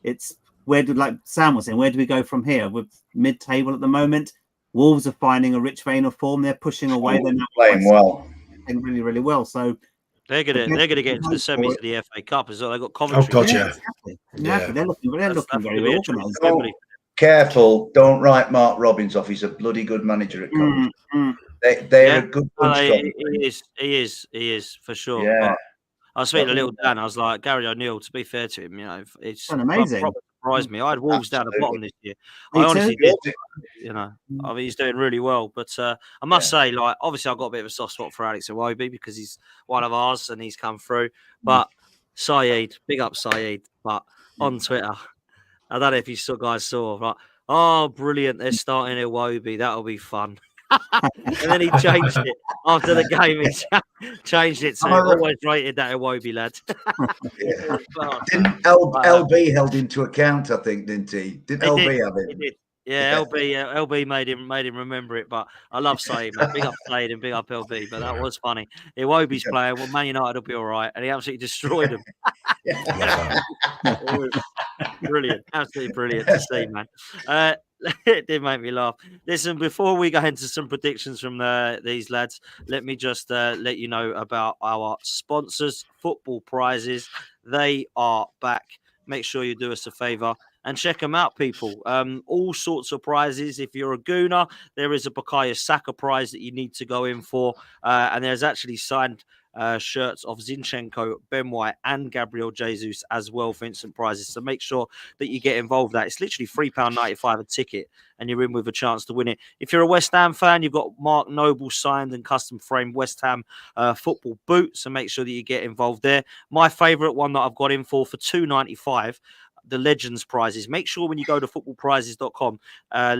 it's like Sam was saying, where do we go from here? We're mid-table at the moment. Wolves are finding a rich vein of form. They're pushing away. They're not playing well, and really, really well. So they're gonna get into the semis of the FA Cup as well. They've got Coventry. Oh God, exactly. They're looking very organised. Careful! Don't write Mark Robbins off. He's a bloody good manager at Coventry. They're a good bunch. He is for sure. Yeah. But I was speaking to little Dan. I was like, Gary O'Neill. To be fair to him, you know, it's amazing. Probably surprised me. I had Wolves down the bottom this year. Me I honestly too. did. You know, I mean, he's doing really well. But I must say, like, obviously, I've got a bit of a soft spot for Alex Iwobi because he's one of ours and he's come through. But Saeed, big up Saeed. But on Twitter, I don't know if you guys saw, right? Oh, brilliant! They're starting Iwobi. That'll be fun. And then he changed it after the game. He changed it to always rated that Iwobi lad. Didn't LB held into account? I think, didn't he? Did LB have it? He did. Yeah, LB made him remember it. But I love Saeed, man. Big up Saeed and big up LB. But that was funny. Iwobi's playing. Well, Man United will be all right, and he absolutely destroyed him. It was brilliant, absolutely brilliant to see, man. It did make me laugh. Listen, before we go into some predictions from these lads, let me just let you know about our sponsors, Football Prizes. They are back. Make sure you do us a favour and check them out, people. All sorts of prizes. If you're a Gooner, there is a Bukayo Saka prize that you need to go in for. And there's actually signed shirts of Zinchenko, Ben White, and Gabriel Jesus as well for instant prizes. So make sure that you get involved. It's literally £3.95 a ticket, and you're in with a chance to win it. If you're a West Ham fan, you've got Mark Noble signed and custom framed West Ham football boot. So make sure that you get involved there. My favourite one that I've got in for £2.95. The Legends prizes. Make sure when you go to footballprizes.com,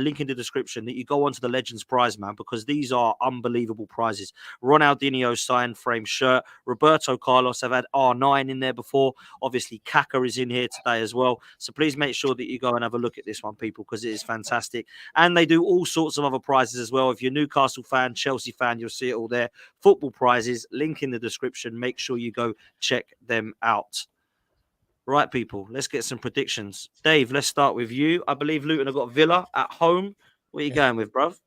link in the description, that you go onto the Legends prize, man, because these are unbelievable prizes. Ronaldinho signed frame shirt. Roberto Carlos have had R9 in there before. Obviously, Kaka is in here today as well. So please make sure that you go and have a look at this one, people, because it is fantastic. And they do all sorts of other prizes as well. If you're a Newcastle fan, Chelsea fan, you'll see it all there. Football prizes, link in the description. Make sure you go check them out. Right, people, let's get some predictions. Dave, let's start with you. I believe Luton have got Villa at home. What are you going with, bruv?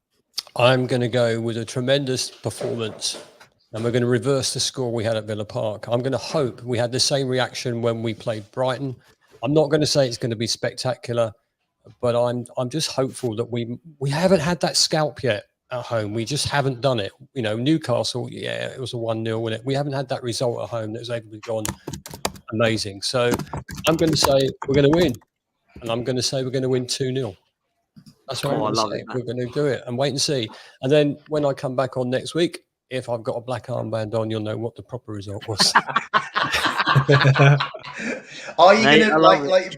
I'm going to go with a tremendous performance, and we're going to reverse the score we had at Villa Park. I'm going to hope we had the same reaction when we played Brighton. I'm not going to say it's going to be spectacular, but I'm just hopeful that we haven't had that scalp yet at home. We just haven't done it. You know, Newcastle, yeah, it was a 1-0, wasn't it? We haven't had that result at home that was able to go on amazing. So I'm going to say we're going to win, and I'm going to say we're going to win 2-0. That's what I'm going to say. We're going to do it and wait and see. And then when I come back on next week, if I've got a black armband on, you'll know what the proper result was. Are you going to like?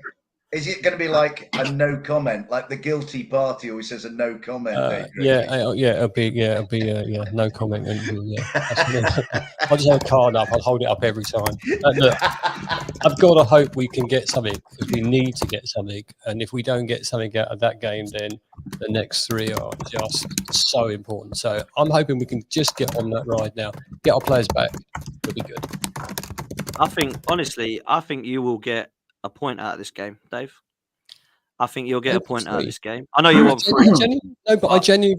Is it going to be like a no comment, like the guilty party always says a no comment? It'll be no comment. I'll just have a card up. I'll hold it up every time. Look, I've got to hope we can get something, because we need to get something. And if we don't get something out of that game, then the next three are just so important. So I'm hoping we can just get on that ride now, get our players back. It'll be good. I think you will get a point out of this game, Dave. I think you'll get a point out of this game. I know you want three. I genuinely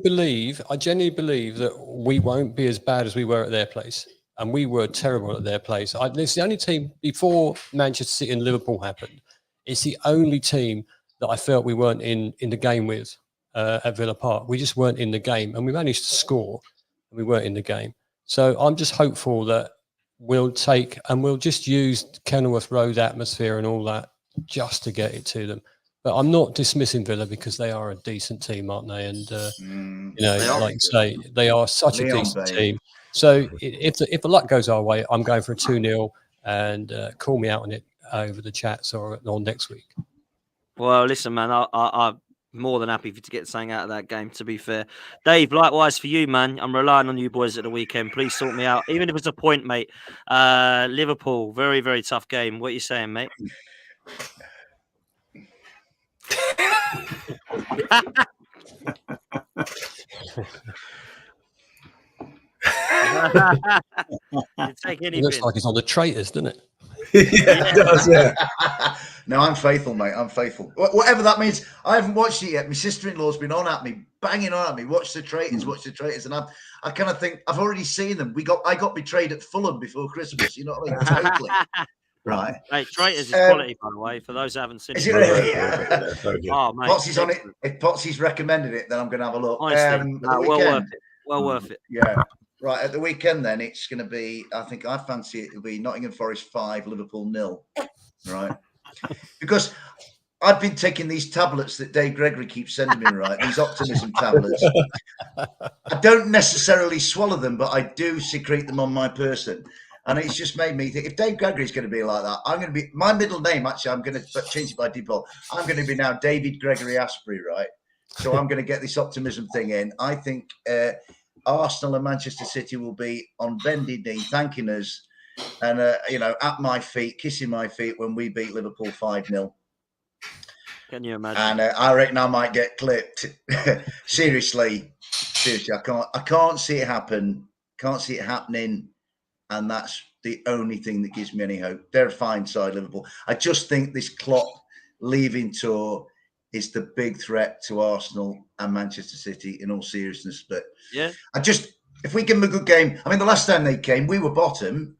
believe that we won't be as bad as we were at their place. And we were terrible at their place. It's the only team, before Manchester City and Liverpool happened, it's the only team that I felt we weren't in the game with at Villa Park. We just weren't in the game, and we managed to score, and we weren't in the game. So I'm just hopeful that we'll just use Kenilworth Road atmosphere and all that just to get it to them. But I'm not dismissing Villa because they are a decent team, aren't they? And like you say, they are such a decent team. So if the luck goes our way, I'm going for a 2-0, and call me out on it over the chats or next week. Well, listen, man, I'm more than happy to get something out of that game, to be fair. Dave, likewise for you, man. I'm relying on you boys at the weekend. Please sort me out, even if it's a point, mate. Liverpool, very, very tough game. What are you saying, mate? You take anything. It looks like it's on the traitors, doesn't it? It does, yeah. No, I'm faithful, mate. I'm faithful. Whatever that means. I haven't watched it yet. My sister-in-law's been on at me, banging on at me. Watch the traitors, watch the traitors. And I kind of think I've already seen them. I got betrayed at Fulham before Christmas. You know what I mean? Totally. Right. Hey, traitors is quality, by the way, for those who haven't seen it. Is it really? Oh, mate. Potsy's on it. If Potsy's recommended it, then I'm going to have a look. Honestly, well worth it. Well worth it. Yeah. Right, at the weekend then, it's going to be, I fancy it'll be Nottingham Forest 5, Liverpool 0. Right? Because I've been taking these tablets that Dave Gregory keeps sending me, right? These optimism tablets. I don't necessarily swallow them, but I do secrete them on my person. And it's just made me think, if Dave Gregory's going to be like that, I'm going to be, my middle name, actually, I'm going to change it by default. I'm going to be now David Gregory Asprey, right? So I'm going to get this optimism thing in. I think Arsenal and Manchester City will be on bended knee, thanking us, and at my feet, kissing my feet when we beat Liverpool 5-0. Can you imagine? And I reckon I might get clipped. Seriously, I can't see it happen. Can't see it happening, and that's the only thing that gives me any hope. They're a fine side, Liverpool. I just think this Klopp leaving tour is the big threat to Arsenal and Manchester City in all seriousness. But yeah, if we give them a good game, I mean, the last time they came, we were bottom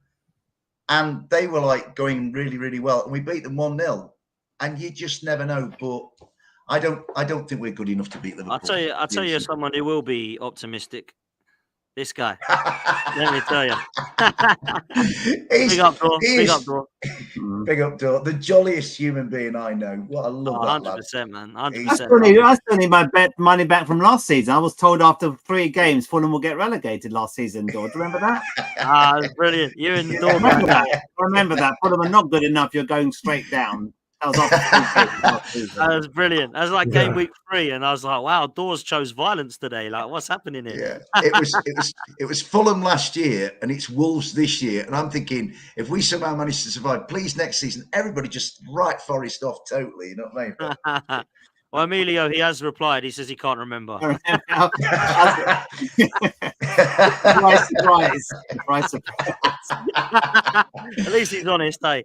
and they were like going really, really well. And we beat them 1-0 and you just never know. But I don't think we're good enough to beat Liverpool. I'll tell you someone who will be optimistic. This guy. Let me tell you. Big up, Dor. Big up, Dor. Big up, Dor. The jolliest human being I know. What I love that 100%, lad. man. 100%. I still need my money back from last season. I was told after 3 games, Fulham will get relegated last season, Dor. Do you remember that? Brilliant. You and the Dor. I remember that. Fulham are not good enough. You're going straight down. That was brilliant. That was like game week 3, and I was like, "Wow, Dawes chose violence today. Like, what's happening here?" Yeah, it was Fulham last year, and it's Wolves this year. And I'm thinking, if we somehow manage to survive, please next season, everybody just write Forest off totally. You know what I mean? Well, Emilio, he has replied. He says he can't remember. Surprise. At least he's honest, eh?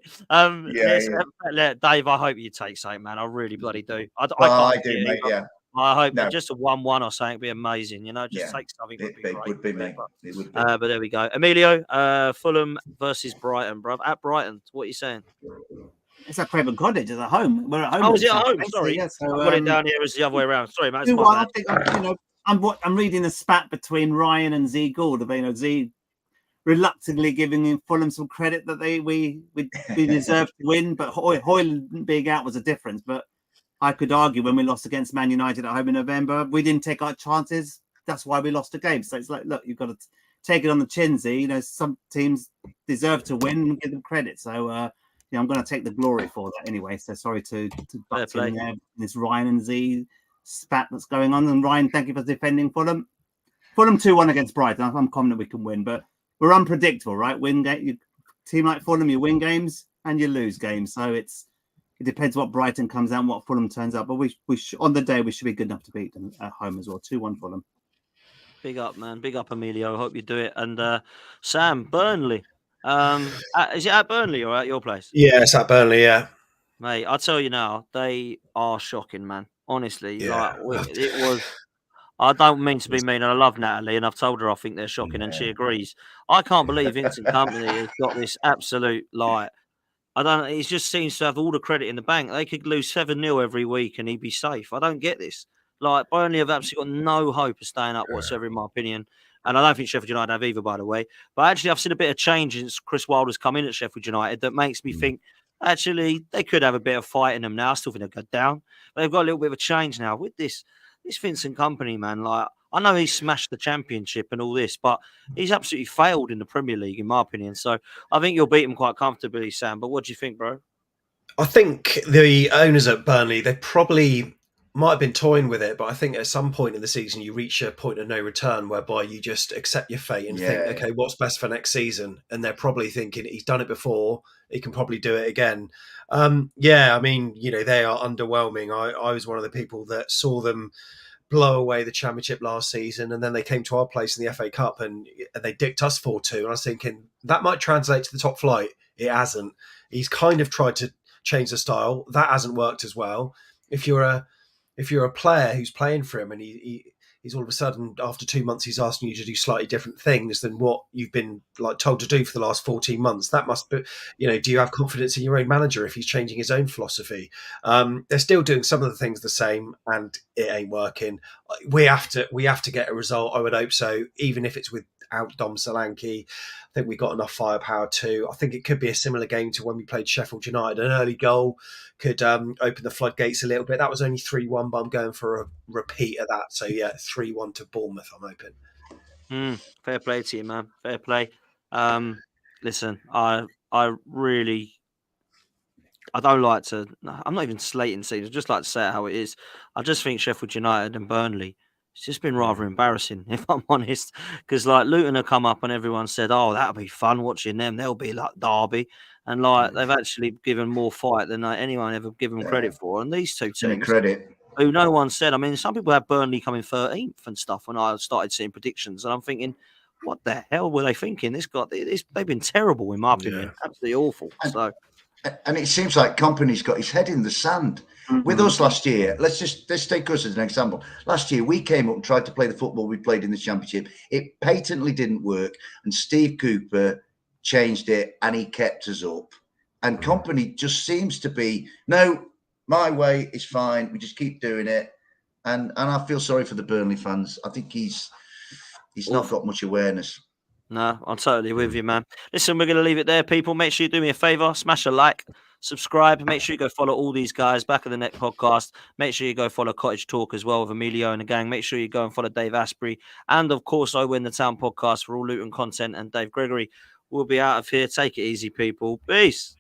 Dave, I hope you take something, man. I really bloody do. I do, mate. Yeah. I hope just a 1-1 or something would be amazing. Just take something would be great. It would be, mate. It would be. But there we go. Emilio, Fulham versus Brighton, bruv. At Brighton, what are you saying? It's at Craven Cottage. It's at home. We're at home. Oh, is it at home? Sorry. Yeah, so, I put it down here as the other way around. Sorry, mate. I think I'm reading the spat between Ryan and Z Gould. Z reluctantly giving Fulham some credit that we deserved to win, but Hoyland being out was a difference. But I could argue when we lost against Man United at home in November, we didn't take our chances. That's why we lost the game. So it's like, look, you've got to take it on the chin, Z. Some teams deserve to win and give them credit. So. I'm going to take the glory for that anyway. So sorry to butt in there. This Ryan and Z spat that's going on. And Ryan, thank you for defending Fulham. Fulham 2-1 against Brighton. I'm confident we can win, but we're unpredictable, right? Team like Fulham, you win games and you lose games. So it depends what Brighton comes out and what Fulham turns up. But on the day we should be good enough to beat them at home as well. 2-1 Fulham. Big up, man. Big up, Emilio. I hope you do it. And Sam, Burnley. Is it at Burnley or at your place? Yeah, it's at Burnley, yeah. Mate, I'll tell you now, they are shocking, man. Honestly, yeah. It was. I don't mean to be mean, and I love Natalie, and I've told her I think they're shocking, and she agrees. I can't believe Vincent Kompany has got this absolute he just seems to have all the credit in the bank. They could lose 7-0 every week, and he'd be safe. I don't get this. Like, Burnley have absolutely got no hope of staying up whatsoever, in my opinion. And I don't think Sheffield United have either, by the way. But actually, I've seen a bit of change since Chris Wilder's come in at Sheffield United that makes me think, actually, they could have a bit of fight in them now. I still think they'll go down. But they've got a little bit of a change now with this Vincent Kompany, man. Like, I know he smashed the Championship and all this, but he's absolutely failed in the Premier League, in my opinion. So I think you'll beat him quite comfortably, Sam. But what do you think, bro? I think the owners at Burnley, they probably might have been toying with it, but I think at some point in the season you reach a point of no return whereby you just accept your fate and think, okay, what's best for next season? And they're probably thinking he's done it before, he can probably do it again. I mean, they are underwhelming. I was one of the people that saw them blow away the Championship last season, and then they came to our place in the FA Cup and they dicked us 4-2. And I was thinking that might translate to the top flight. It hasn't. He's kind of tried to change the style. That hasn't worked as well. If you're a player who's playing for him and he's all of a sudden after 2 months he's asking you to do slightly different things than what you've been told to do for the last 14 months, that must be, do you have confidence in your own manager if he's changing his own philosophy? They're still doing some of the things the same and it ain't working. We have to get a result. I would hope so, even if it's without Dom Solanke. I think we got enough firepower too. I think it could be a similar game to when we played Sheffield United. An early goal could open the floodgates a little bit. That was only 3-1, but I'm going for a repeat of that. So, 3-1 to Bournemouth, I'm hoping. Fair play to you, man. Fair play. Listen, I don't like to... I'm not even slating teams. I just like to say it how it is. I just think Sheffield United and Burnley, it's just been rather embarrassing, if I'm honest. Because, Luton have come up and everyone said, oh, that'll be fun watching them. They'll be like Derby. And, they've actually given more fight than anyone ever given them credit for. And these two teams, who no one said... I mean, some people had Burnley coming 13th and stuff when I started seeing predictions. And I'm thinking, what the hell were they thinking? They've been terrible, in my opinion. Absolutely awful. And it seems like Kompany's got his head in the sand. With us last year, let's take us as an example. Last year, we came up and tried to play the football we played in the Championship. It patently didn't work, and Steve Cooper changed it, and he kept us up. And Kompany just seems to be, no, my way is fine. We just keep doing it. And I feel sorry for the Burnley fans. I think he's not got much awareness. No, I'm totally with you, man. Listen, we're going to leave it there, people. Make sure you do me a favor, smash a like, subscribe. Make sure you go follow all these guys. Back of the Net podcast. Make sure you go follow Cottage Talk as well with Emilio and the gang. Make sure you go and follow Dave Asprey. And, of course, I Win the Town podcast for all Luton content. And Dave Gregory will be out of here. Take it easy, people. Peace.